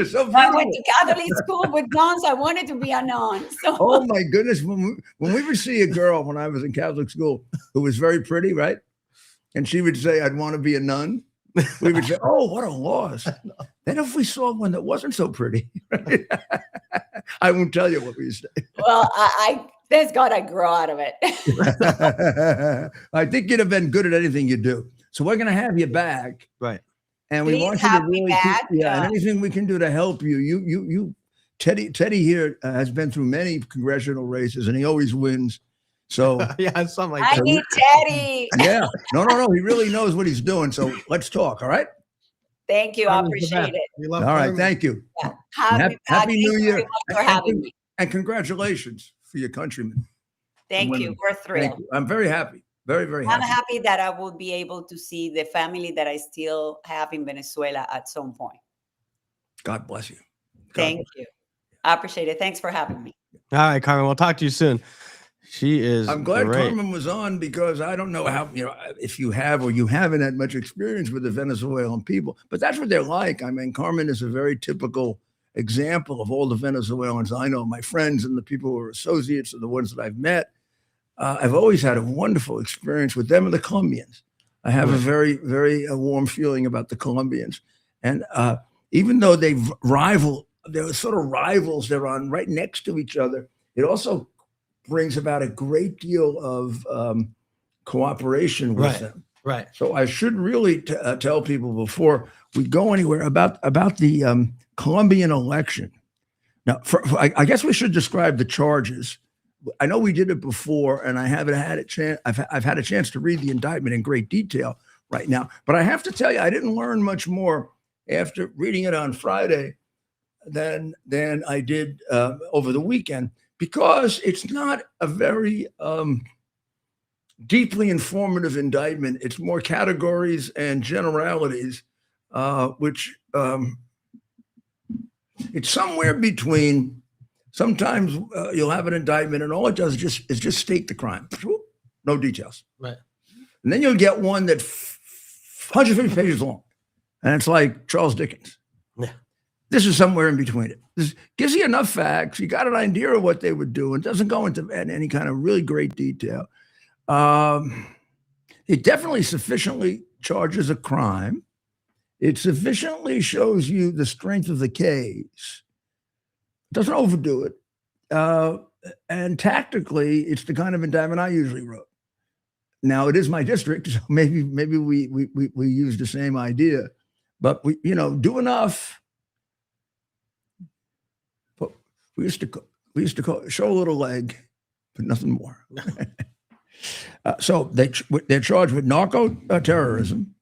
Speaker 1: so beautiful.
Speaker 2: I went to Catholic school with nuns. I wanted to be a nun. So.
Speaker 1: Oh my goodness! When we would see a girl when I was in Catholic school who was very pretty, right? And she would say, "I'd want to be a nun." We would say, "Oh, what a loss!" Then if we saw one that wasn't so pretty, right? I won't tell you what we say.
Speaker 2: Well, I thank God I grew out of it.
Speaker 1: I think you'd have been good at anything you do. So we're going to have you back,
Speaker 3: right?
Speaker 1: And we want you to really, and anything we can do to help you. You, Teddy here has been through many congressional races, and he always wins. So
Speaker 3: yeah, something like that.
Speaker 2: I need Teddy.
Speaker 1: Yeah, no. He really knows what he's doing. So let's talk. All right.
Speaker 2: Thank you. I appreciate it.
Speaker 1: All right. Thank you.
Speaker 2: Yeah.
Speaker 1: Happy New Year.
Speaker 2: Thank you for having me.
Speaker 1: And congratulations for your countrymen.
Speaker 2: Thank you. We're thrilled.
Speaker 1: I'm very happy. Very, very happy.
Speaker 2: I'm happy that I will be able to see the family that I still have in Venezuela at some point.
Speaker 1: God bless you.
Speaker 2: Thank you. I appreciate it. Thanks for having me.
Speaker 3: All right, Carmen, we'll talk to you soon. She is
Speaker 1: I'm glad
Speaker 3: great.
Speaker 1: Carmen was on because I don't know how, if you have or you haven't had much experience with the Venezuelan people, but that's what they're like. I mean, Carmen is a very typical example of all the Venezuelans I know, my friends and the people who are associates and the ones that I've met. I've always had a wonderful experience with them and the Colombians. I have a very, very warm feeling about the Colombians. And even though they're sort of rivals, they're on right next to each other. It also brings about a great deal of cooperation with them.
Speaker 3: Right.
Speaker 1: So I should really tell people before we go anywhere about the Colombian election. Now, I guess we should describe the charges. I know we did it before, and I haven't had a chance. I've had a chance to read the indictment in great detail right now, but I have to tell you, I didn't learn much more after reading it on Friday than I did over the weekend, because it's not a very deeply informative indictment. It's more categories and generalities, which it's somewhere between. Sometimes you'll have an indictment and all it does is just state the crime. No details.
Speaker 3: Right.
Speaker 1: And then you'll get one that's 150 pages long. And it's like Charles Dickens.
Speaker 3: Yeah.
Speaker 1: This is somewhere in between it. This gives you enough facts. You got an idea of what they would do. It doesn't go into any kind of really great detail. It definitely sufficiently charges a crime. It sufficiently shows you the strength of the case. Doesn't overdo it. And tactically, it's the kind of indictment I usually wrote. Now, it is my district, so maybe we use the same idea, but we do enough. But we used to call show a little leg, but nothing more. So they're charged with narco terrorism,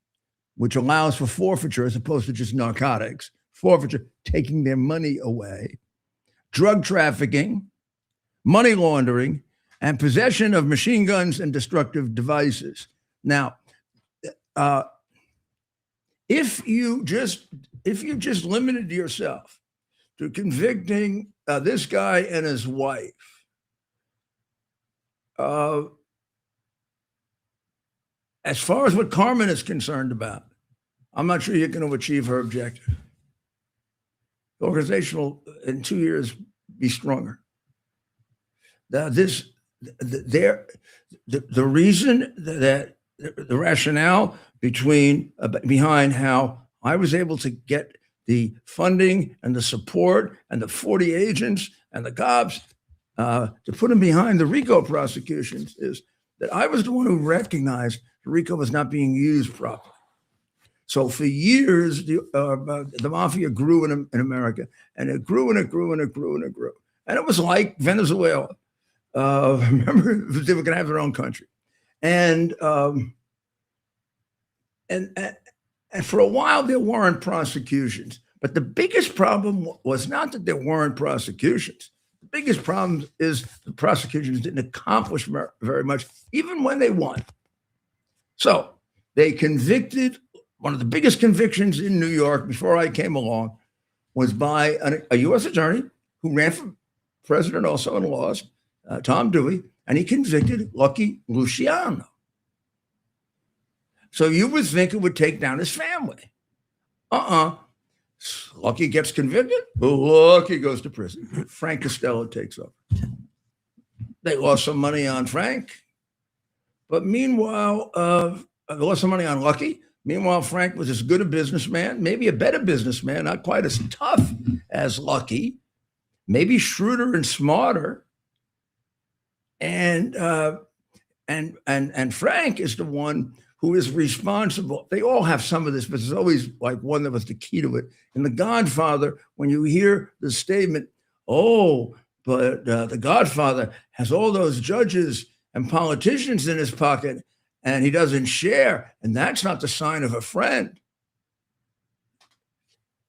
Speaker 1: which allows for forfeiture as opposed to just narcotics. Forfeiture, taking their money away. Drug trafficking, money laundering, and possession of machine guns and destructive devices. Now, if you just limited yourself to convicting this guy and his wife, as far as what Carmen is concerned about, I'm not sure you're going to achieve her objective. The organization will, in 2 years, be stronger. The reason that the rationale behind how I was able to get the funding and the support and the 40 agents and the cops to put them behind the RICO prosecutions is that I was the one who recognized the RICO was not being used properly. So for years, the mafia grew in America, and it grew and it grew and it grew and it grew. And it was like Venezuela. Remember, they were going to have their own country. And for a while, there weren't prosecutions. But the biggest problem was not that there weren't prosecutions. The biggest problem is the prosecutions didn't accomplish very much, even when they won. So they convicted. One of the biggest convictions in New York before I came along was by a U.S. attorney who ran for president also and lost, Tom Dewey, and he convicted Lucky Luciano. So you would think it would take down his family. Lucky gets convicted, Lucky goes to prison. Frank Costello takes over. They lost some money on Frank, but meanwhile, they lost some money on Lucky. Meanwhile, Frank was as good a businessman, maybe a better businessman, not quite as tough as Lucky, maybe shrewder and smarter. And Frank is the one who is responsible. They all have some of this, but there's always like one that was the key to it. In The Godfather, when you hear the statement, but the Godfather has all those judges and politicians in his pocket, and he doesn't share, and that's not the sign of a friend.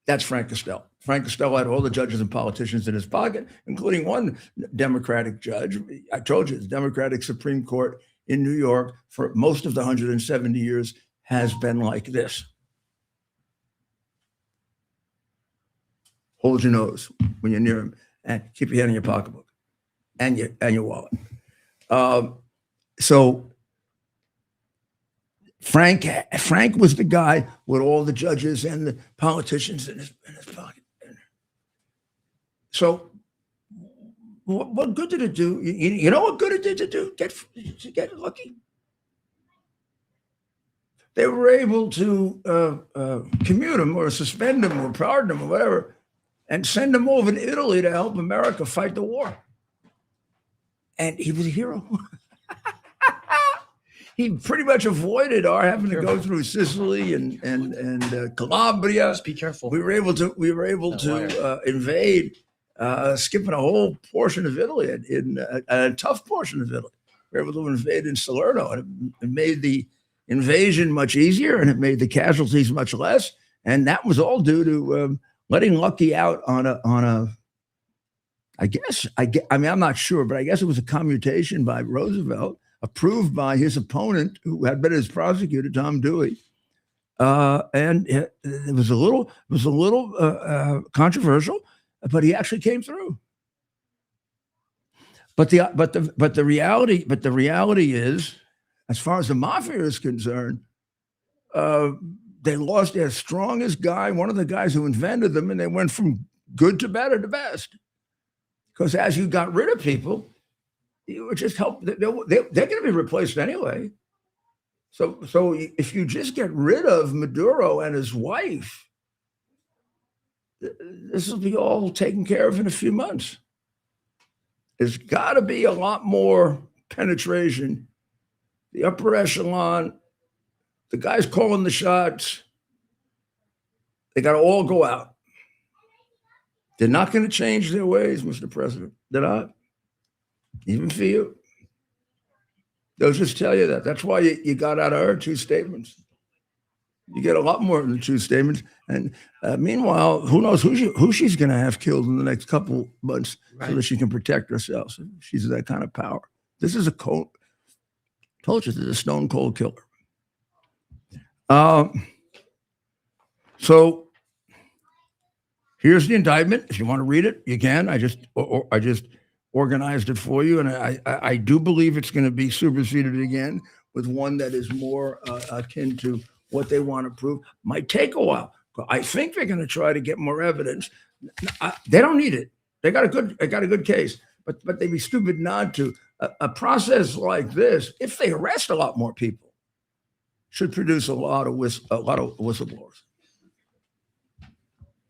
Speaker 1: That's Frank Costello. Frank Costello had all the judges and politicians in his pocket, including one Democratic judge. I told you, the Democratic Supreme Court in New York for most of the 170 years has been like this. hold your nose when you're near him, and keep your hand in your pocketbook and your wallet. So Frank was the guy with all the judges and the politicians in his pocket. So what good did it do? You know what good it did to do? Get lucky. They were able to commute him or suspend him or pardon him or whatever, and send him over to Italy to help America fight the war. And he was a hero. He pretty much avoided our having to go through Sicily and Calabria.
Speaker 3: Just be careful.
Speaker 1: We were able to invade, skipping a whole portion of Italy, a tough portion of Italy. We were able to invade in Salerno, and it made the invasion much easier, and it made the casualties much less. And that was all due to letting Lucky out on a. I mean, I'm not sure, but I guess it was a commutation by Roosevelt, approved by his opponent, who had been his prosecutor, Tom Dewey. And it was a little controversial, but he actually came through. But the reality is, as far as the mafia is concerned, they lost their strongest guy, one of the guys who invented them, and they went from good to better to best. Because as you got rid of people, you would just help. They're going to be replaced anyway. So if you just get rid of Maduro and his wife, this will be all taken care of in a few months. There's got to be a lot more penetration. The upper echelon, the guys calling the shots, they got to all go out. They're not going to change their ways, Mr. President. They're not. Even for you. They'll just tell you that. That's why you got out of her 2 statements. You get a lot more than 2 statements. And meanwhile, who knows who she's going to have killed in the next couple months, right, so that she can protect herself. She's that kind of power. This is told you, this is a stone cold killer. So here's the indictment. If you want to read it, you can. I just organized it for you, and I do believe it's going to be superseded again with one that is more akin to what they want to prove. Might take a while. I think they're going to try to get more evidence. They don't need it. They got a good case, but they'd be stupid not to. A process like this, if they arrest a lot more people, should produce a lot of whistleblowers.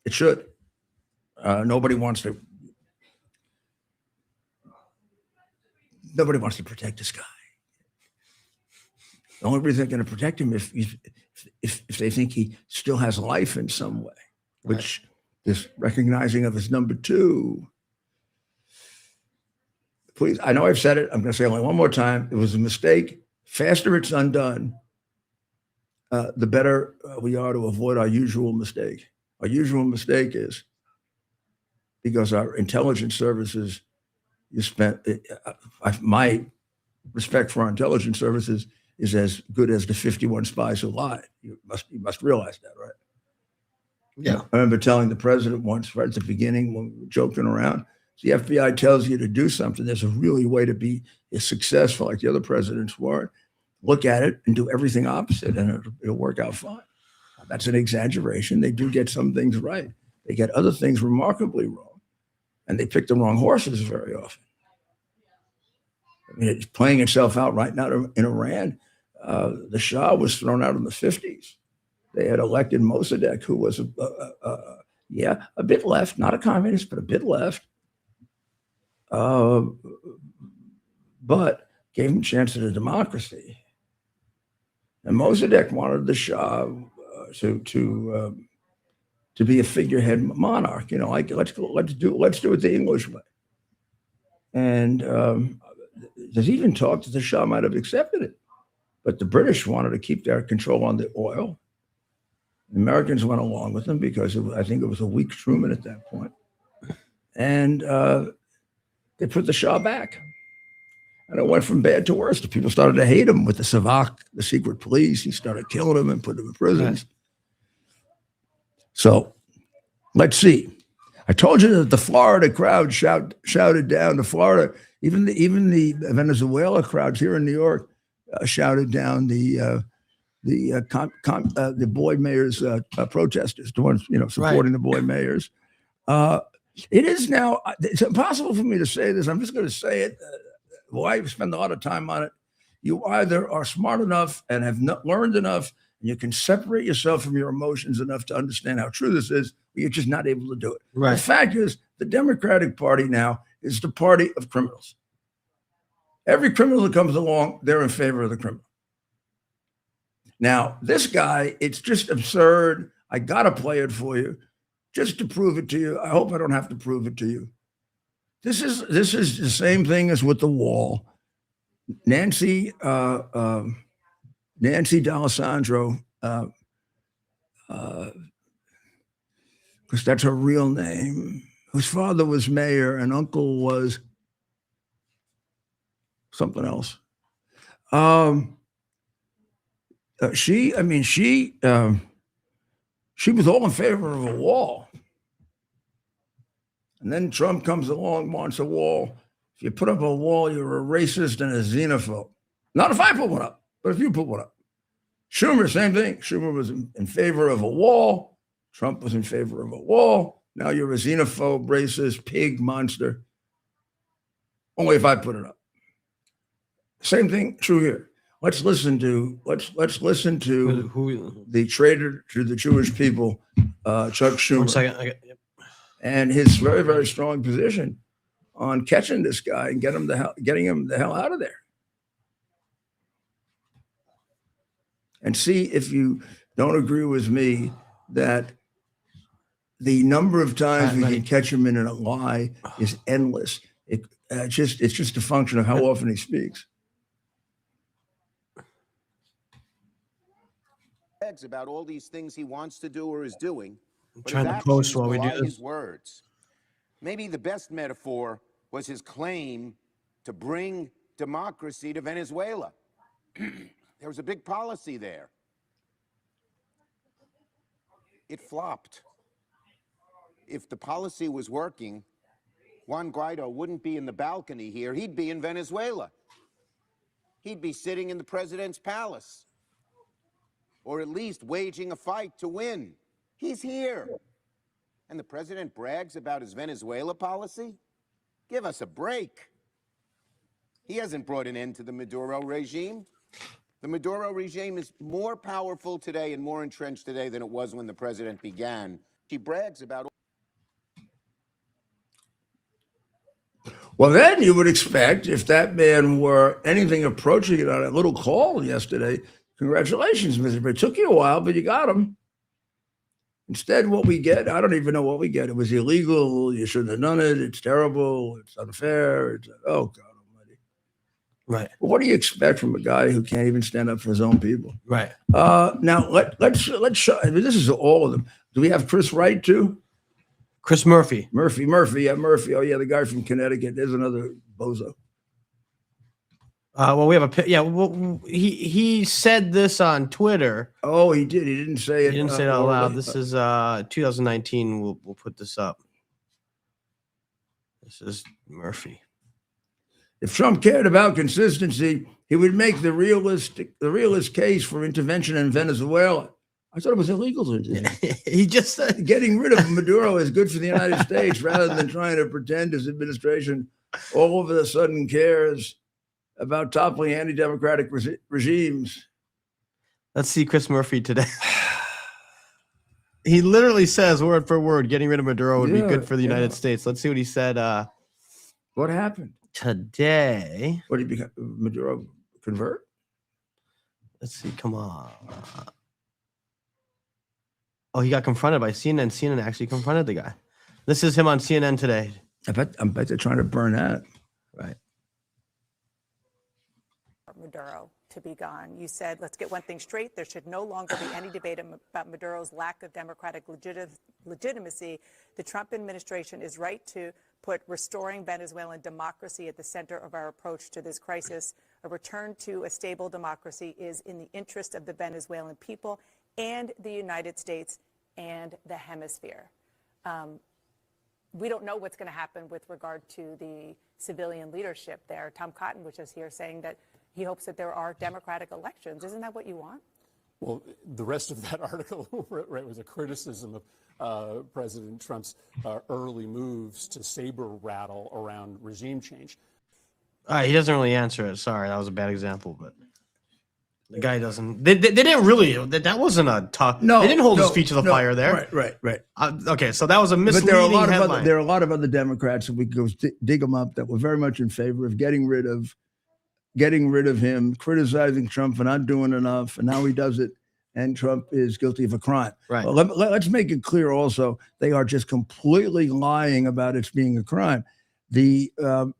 Speaker 1: It should. Nobody wants to protect this guy. The only reason they're going to protect him if they think he still has life in some way, which this recognizing of his number 2. Please, I know I've said it. I'm going to say it only one more time. It was a mistake. Faster it's undone, the better we are to avoid our usual mistake. Our usual mistake is because our intelligence services, my respect for our intelligence services is as good as the 51 spies who lied. You must realize that, right?
Speaker 3: Yeah.
Speaker 1: I remember telling the president once, right at the beginning, when we were joking around, the FBI tells you to do something. There's a really way to be successful, like the other presidents weren't. Look at it and do everything opposite, and it'll work out fine. That's an exaggeration. They do get some things right. They get other things remarkably wrong, and they pick the wrong horses very often. I mean, it's playing itself out right now in Iran. The Shah was thrown out in the 50s. They had elected Mossadegh, who was a bit left, not a communist, but a bit left. But gave him a chance at a democracy. And Mossadegh wanted the Shah to be a figurehead monarch. You know, like let's do it the English way. And there's even talk that the Shah might have accepted it, but the British wanted to keep their control on the oil. The Americans went along with them because I think it was a weak Truman at that point. And they put the Shah back. And it went from bad to worse. People started to hate him with the Savak, the secret police. He started killing them and putting them in prisons. So let's see. I told you that the Florida crowd shouted down. The Florida, even the Venezuela crowds here in New York shouted down the boy mayors protesters, the ones supporting the boy mayors. It is now. It's impossible for me to say this. I'm just going to say it. I spend a lot of time on it. You either are smart enough and have learned enough, and you can separate yourself from your emotions enough to understand how true this is, but you're just not able to do it.
Speaker 3: Right.
Speaker 1: The fact is, the Democratic Party now is the party of criminals. Every criminal that comes along, they're in favor of the criminal. Now, this guy, it's just absurd. I got to play it for you just to prove it to you. I hope I don't have to prove it to you. This is the same thing as with the wall. Nancy D'Alessandro, because that's her real name, whose father was mayor and uncle was something else. She was all in favor of a wall. And then Trump comes along, wants a wall. If you put up a wall, you're a racist and a xenophobe. Not if I put one up, but if you put one up. Schumer, same thing. Schumer was in favor of a wall. Trump was in favor of a wall. Now you're a xenophobe, racist, pig, monster. Only if I put it up. Same thing true here. Let's listen to the traitor to the Jewish people, Chuck Schumer.
Speaker 3: 1 second.
Speaker 1: And his very, very strong position on catching this guy and getting him the hell out of there. And see if you don't agree with me that the number of times we can catch him in a lie is endless. It's just a function of how often he speaks.
Speaker 4: About all these things he wants to do or is doing.
Speaker 3: I'm trying to post while we do this.
Speaker 4: His words. Maybe the best metaphor was his claim to bring democracy to Venezuela. There was a big policy there. It flopped. If the policy was working, Juan Guaido wouldn't be in the balcony here. He'd be in Venezuela. He'd be sitting in the president's palace, or at least waging a fight to win. He's here. And the president brags about his Venezuela policy? Give us a break. He hasn't brought an end to the Maduro regime. The Maduro regime is more powerful today and more entrenched today than it was when the president began. He brags about.
Speaker 1: Well, then you would expect, if that man were anything approaching it on a little call yesterday, congratulations, Mr. It took you a while, but you got him. Instead, what we get, I don't even know what we get. It was illegal. You shouldn't have done it. It's terrible. It's unfair. Oh, God almighty.
Speaker 3: Right.
Speaker 1: Well, what do you expect from a guy who can't even stand up for his own people?
Speaker 3: Right.
Speaker 1: Now, let's show. I mean, this is all of them. Do we have Chris Wright, too?
Speaker 3: Chris Murphy.
Speaker 1: Murphy. Yeah, Murphy. Oh, yeah, the guy from Connecticut. There's another bozo.
Speaker 3: Well, we have well, he said this on Twitter.
Speaker 1: Oh, he did. He didn't say it.
Speaker 3: He didn't say it out loud. This is 2019. We'll put this up. This is Murphy.
Speaker 1: If Trump cared about consistency, he would make the realist case for intervention in Venezuela. I thought it was illegal to do.
Speaker 3: He just said
Speaker 1: getting rid of Maduro is good for the United States, rather than trying to pretend his administration all of a sudden cares about toppling anti-democratic regimes. Let's
Speaker 3: see Chris Murphy today. He literally says word for word, getting rid of Maduro would be good for the United States. Let's see what he said.
Speaker 1: What happened
Speaker 3: today?
Speaker 1: What did Maduro convert?
Speaker 3: Let's see. Come on. Oh, he got confronted by CNN. CNN actually confronted the guy. This is him on CNN today.
Speaker 1: I bet they're trying to burn that.
Speaker 3: Right.
Speaker 5: Maduro to be gone. You said, let's get one thing straight. There should no longer be any debate about Maduro's lack of democratic legitimacy. The Trump administration is right to put restoring Venezuelan democracy at the center of our approach to this crisis. A return to a stable democracy is in the interest of the Venezuelan people and the United States and the hemisphere. we don't know what's going to happen with regard to the civilian leadership there. Tom Cotton was just here saying that he hopes that there are democratic elections. Isn't that what you want?
Speaker 6: Well, the rest of that article right, was a criticism of President Trump's early moves to saber rattle around regime change.
Speaker 3: He doesn't really answer it. Sorry, that was a bad example, but the guy doesn't. They didn't really. That wasn't a tough.
Speaker 1: No,
Speaker 3: they didn't hold his
Speaker 1: no,
Speaker 3: feet to the
Speaker 1: no,
Speaker 3: fire there.
Speaker 1: Right.
Speaker 3: Okay, so that was a misleading
Speaker 1: But there are a lot
Speaker 3: headline.
Speaker 1: there are a lot of other Democrats, if we go dig them up, that were very much in favor of getting rid of him, criticizing Trump for not doing enough, and now he does it, and Trump is guilty of a crime.
Speaker 3: Right.
Speaker 1: Well, let's make it clear also, they are just completely lying about it being a crime. There are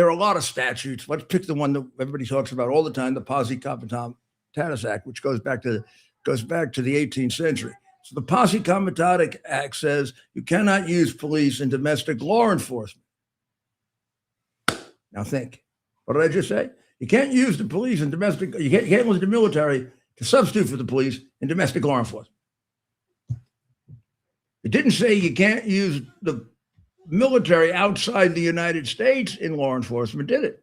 Speaker 1: a lot of statutes. Let's pick the one that everybody talks about all the time, the Posse Comitatus Act, which goes back to the 18th century. So the Posse Comitatus Act says you cannot use police in domestic law enforcement. Now think, what did I just say? You can't use the police in domestic. You can't use the military to substitute for the police in domestic law enforcement. It didn't say you can't use the military outside the United States in law enforcement, did it?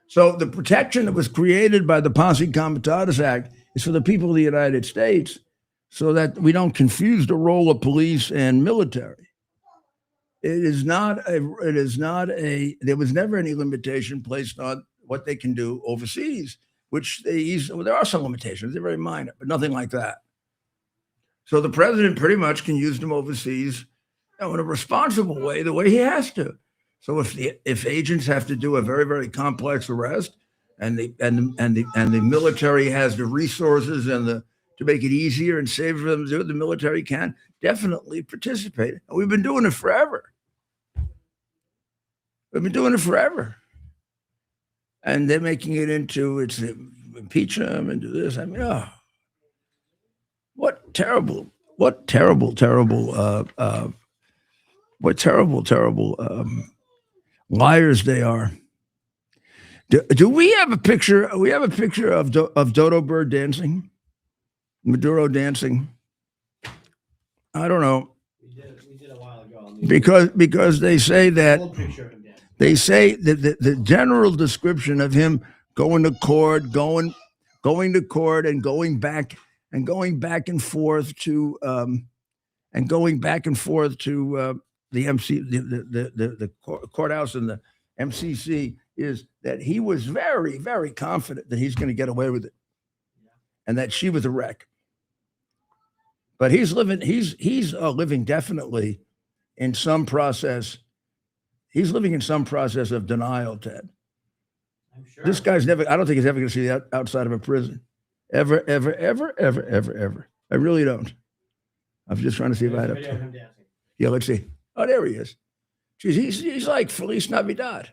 Speaker 1: So the protection that was created by the Posse Comitatus Act is for the people of the United States, so that we don't confuse the role of police and military. There was never any limitation placed on what they can do overseas, which there are some limitations. They're very minor, but nothing like that. So the president pretty much can use them overseas in a responsible way, the way he has to. So if agents have to do a very, very complex arrest, and the military has the resources to make it easier and safer for them to do it, the military can definitely participate. And we've been doing it forever. And they're making it into impeach him and do this. I mean, what terrible liars they are. Do we have a picture? We have a picture of Dodo Bird dancing, Maduro dancing. I don't know. We did a while ago. Because they say that the general description of him going to court and going back and forth to the courthouse and the MCC is that he was very, very confident that he's going to get away with it, and that she was a wreck. But he's living definitely in some process. He's living in some process of denial, Ted. I'm sure. This guy's never. I don't think he's ever going to see the outside of a prison, ever. I really don't. I'm just trying to see if I had a. Yeah, let's see. Oh, there he is. Geez, he's like Feliz Navidad.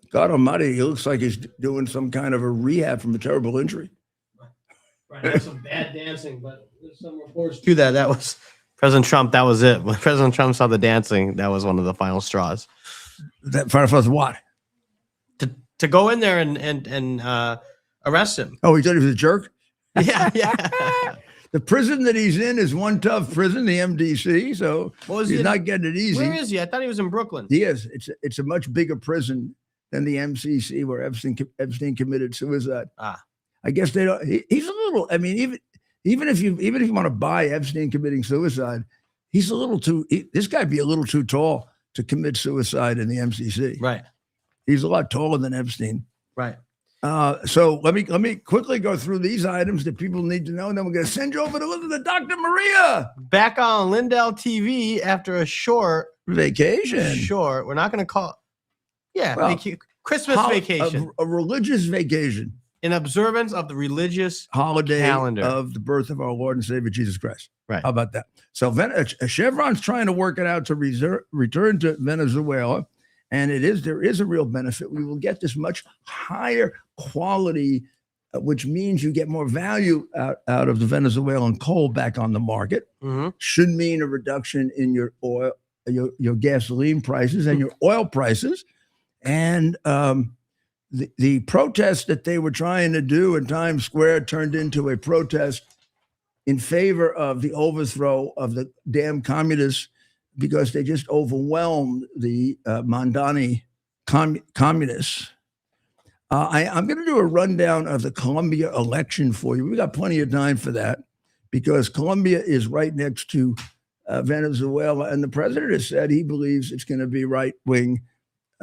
Speaker 1: God almighty, he looks like he's doing some kind of a rehab from a terrible injury.
Speaker 3: Right, that's some bad dancing, but there's some reports to that. That was President Trump. That was it. When President Trump saw the dancing, that was one of the final straws.
Speaker 1: That final straws what?
Speaker 3: To go in there and arrest him.
Speaker 1: Oh, he thought he was a jerk?
Speaker 3: Yeah.
Speaker 1: The prison that he's in is one tough prison, the MDC, so he's not getting it easy.
Speaker 3: Where is he? I thought he was in Brooklyn.
Speaker 1: He is. It's a much bigger prison than the MCC, where Epstein committed suicide. I guess they don't. He's a little. I mean, even if you want to buy Epstein committing suicide, he's a little too. This guy'd be a little too tall to commit suicide in the MCC.
Speaker 3: Right.
Speaker 1: He's a lot taller than Epstein.
Speaker 3: Right.
Speaker 1: So let me quickly go through these items that people need to know, and then we're going to send you over to listen to Dr. Maria.
Speaker 3: Back on Lindell TV after a short
Speaker 1: vacation.
Speaker 3: We're not going to call. Yeah,
Speaker 1: well,
Speaker 3: Christmas vacation.
Speaker 1: A religious vacation.
Speaker 3: In observance of the religious
Speaker 1: holiday
Speaker 3: calendar
Speaker 1: of the birth of our Lord and Savior Jesus Christ.
Speaker 3: Right.
Speaker 1: How about that? So Chevron's trying to work it out to return to Venezuela, and there is a real benefit. We will get this much higher quality, which means you get more value out of the Venezuelan coal back on the market.
Speaker 3: Mm-hmm.
Speaker 1: Should mean a reduction in your oil, your gasoline prices and your oil prices. And the protest that they were trying to do in Times Square turned into a protest in favor of the overthrow of the damn communists because they just overwhelmed the Mandani communists. I'm going to do a rundown of the Colombia election for you. We got plenty of time for that because Colombia is right next to Venezuela, and the president has said he believes it's going to be right wing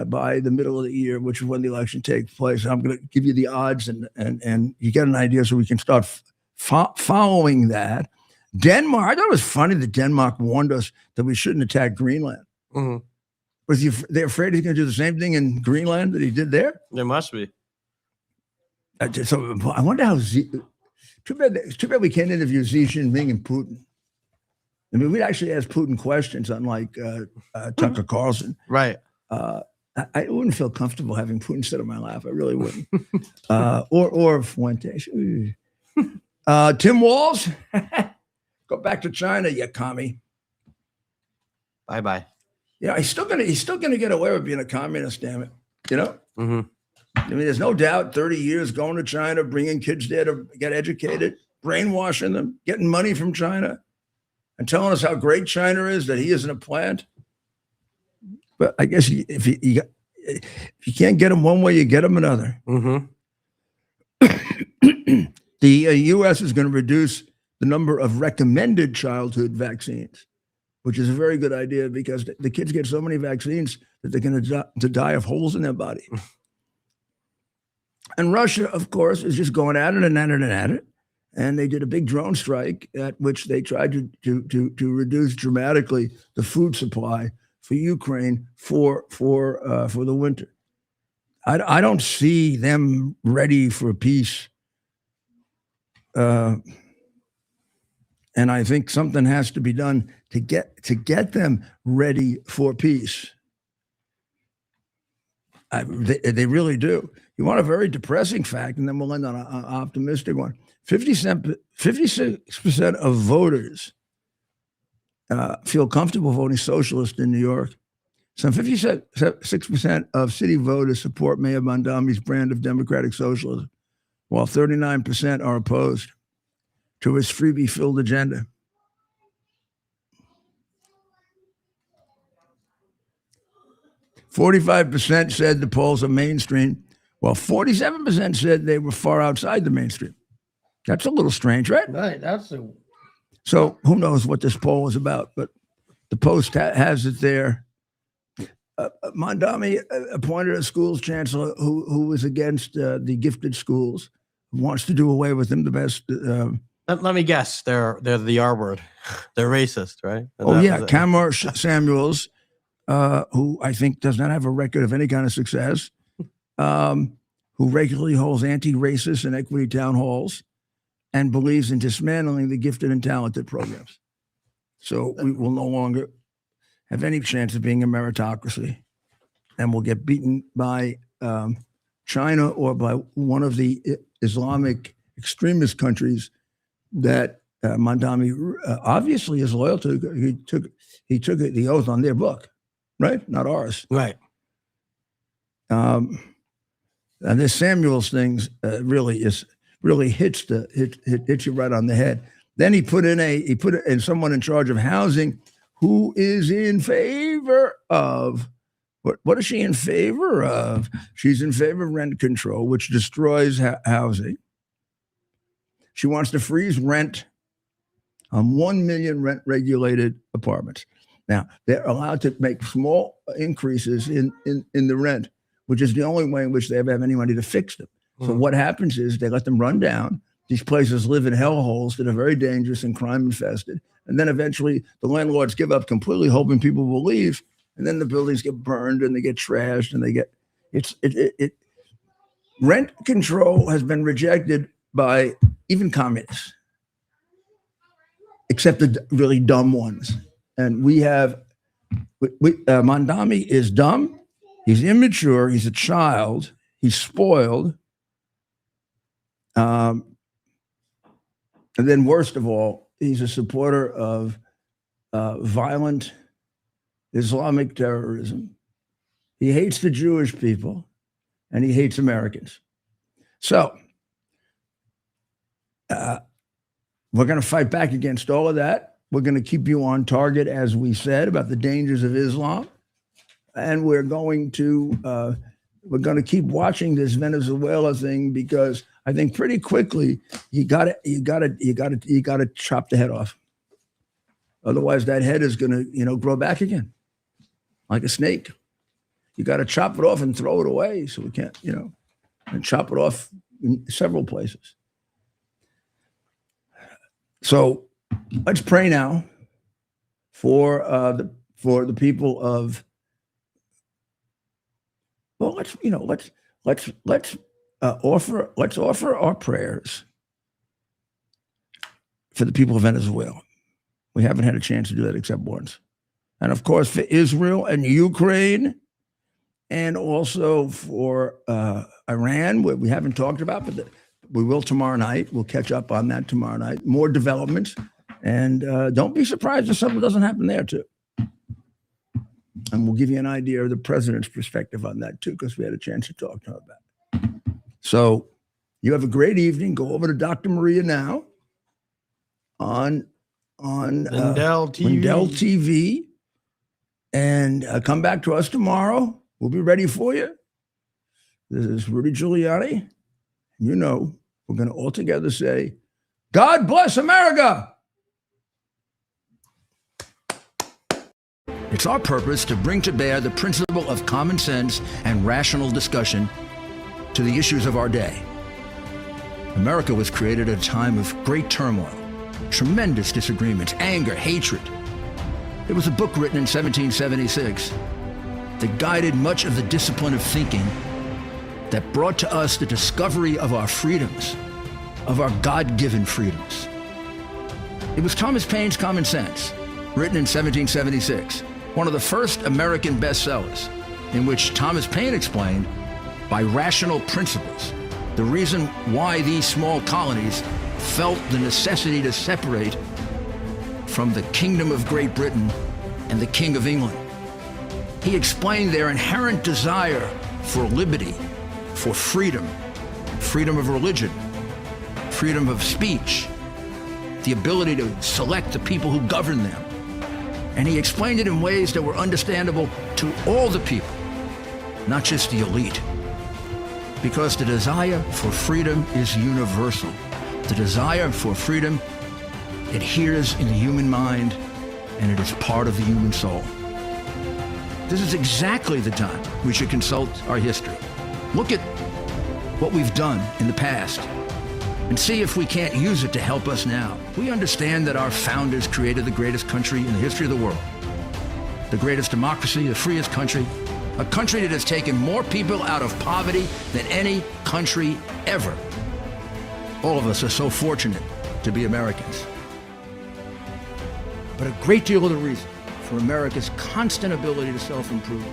Speaker 1: by the middle of the year, which is when the election takes place. I'm going to give you the odds, and you get an idea so we can start following that. Denmark, I thought it was funny that Denmark warned us that we shouldn't attack Greenland.
Speaker 3: Mhm.
Speaker 1: They're afraid he's going to do the same thing in Greenland that he did there?
Speaker 3: There must be.
Speaker 1: So I wonder how too bad we can't interview Xi Jinping and Putin. I mean, we'd actually ask Putin questions, unlike Tucker Carlson.
Speaker 3: Right.
Speaker 1: I wouldn't feel comfortable having Putin sit on my lap. I really wouldn't. Or Fuentes. Tim Walz, go back to China, you commie.
Speaker 3: Bye-bye.
Speaker 1: Yeah, he's still gonna get away with being a communist. Damn it, you know.
Speaker 3: Mm-hmm.
Speaker 1: I mean, there's no doubt. 30 years going to China, bringing kids there to get educated, brainwashing them, getting money from China, and telling us how great China is. That he isn't a plant. But I guess if you can't get them one way, you get them another.
Speaker 3: Mm-hmm.
Speaker 1: The U.S. is going to reduce the number of recommended childhood vaccines, which is a very good idea because the kids get so many vaccines that they're going to die of holes in their body. And Russia, of course, is just going at it and at it and at it. And they did a big drone strike at which they tried to reduce dramatically the food supply for Ukraine for the winter. I don't see them ready for peace. And I think something has to be done to get them ready for peace. They really do. You want a very depressing fact, and then we'll end on an optimistic one. 56% of voters feel comfortable voting socialist in New York. Some 56% of city voters support Mayor Mondami's brand of democratic socialism, while 39% are opposed to his freebie-filled agenda. "45% said the polls are mainstream, while 47% said they were far outside the mainstream." That's a little strange, right?
Speaker 3: Right.
Speaker 1: So who knows what this poll is about, but the Post has it there. Mondami appointed a schools chancellor who was against the gifted schools, wants to do away with them. The best.
Speaker 3: Let me guess. They're the R word. They're racist, right?
Speaker 1: Kamar Samuels, who I think does not have a record of any kind of success, who regularly holds anti-racist and equity town halls, and believes in dismantling the gifted and talented programs. So we will no longer have any chance of being a meritocracy, and we'll get beaten by China or by one of the Islamic extremist countries that Mondami obviously is loyal to. He took the oath on their book, right? Not ours.
Speaker 3: Right.
Speaker 1: And this Samuels things really hits you right on the head. Then he put in someone in charge of housing who is in favor of what is she in favor of? She's in favor of rent control, which destroys housing. She wants to freeze rent on 1 million rent-regulated apartments. Now, they're allowed to make small increases in the rent, which is the only way in which they ever have any money to fix them. So what happens is they let them run down. These places live in hellholes that are very dangerous and crime-infested. And then eventually the landlords give up completely, hoping people will leave. And then the buildings get burned and they get trashed and they get rent control has been rejected by even communists, except the really dumb ones. And Mondami is dumb. He's immature. He's a child. He's spoiled. And then worst of all, he's a supporter of violent Islamic terrorism. He hates the Jewish people, and he hates Americans. So we're going to fight back against all of that. We're going to keep you on target, as we said, about the dangers of Islam. And we're going to keep watching this Venezuela thing, because I think pretty quickly you got to chop the head off. Otherwise, that head is going to, grow back again, like a snake. You got to chop it off and throw it away, so we can't, and chop it off in several places. So let's pray now for the people of. Well, let's offer our prayers for the people of Venezuela. We haven't had a chance to do that except once, and of course for Israel and Ukraine, and also for Iran, where we haven't talked about, but we will tomorrow night. We'll catch up on that tomorrow night. More developments, and don't be surprised if something doesn't happen there too. And we'll give you an idea of the president's perspective on that too, because we had a chance to talk to him about it. So you have a great evening. Go over to Dr. Maria now on
Speaker 3: Lindell
Speaker 1: TV, and come back to us tomorrow. We'll be ready for you. This is Rudy Giuliani. We're going to all together say, God bless America. It's our purpose to bring to bear the principle of common sense and rational discussion to the issues of our day. America was created at a time of great turmoil, tremendous disagreements, anger, hatred. There was a book written in 1776 that guided much of the discipline of thinking that brought to us the discovery of our freedoms, of our God-given freedoms. It was Thomas Paine's Common Sense, written in 1776, one of the first American bestsellers, in which Thomas Paine explained, by rational principles, the reason why these small colonies felt the necessity to separate from the Kingdom of Great Britain and the King of England. He explained their inherent desire for liberty, for freedom, freedom of religion, freedom of speech, the ability to select the people who govern them. And he explained it in ways that were understandable to all the people, not just the elite. Because the desire for freedom is universal. The desire for freedom adheres in the human mind, and it is part of the human soul. This is exactly the time we should consult our history. Look at what we've done in the past and see if we can't use it to help us now. We understand that our founders created the greatest country in the history of the world, the greatest democracy, the freest country, a country that has taken more people out of poverty than any country ever. All of us are so fortunate to be Americans. But a great deal of the reason for America's constant ability to self-improve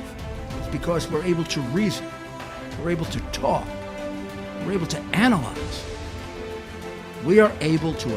Speaker 1: is because we're able to reason, we're able to talk, we're able to analyze. We are able to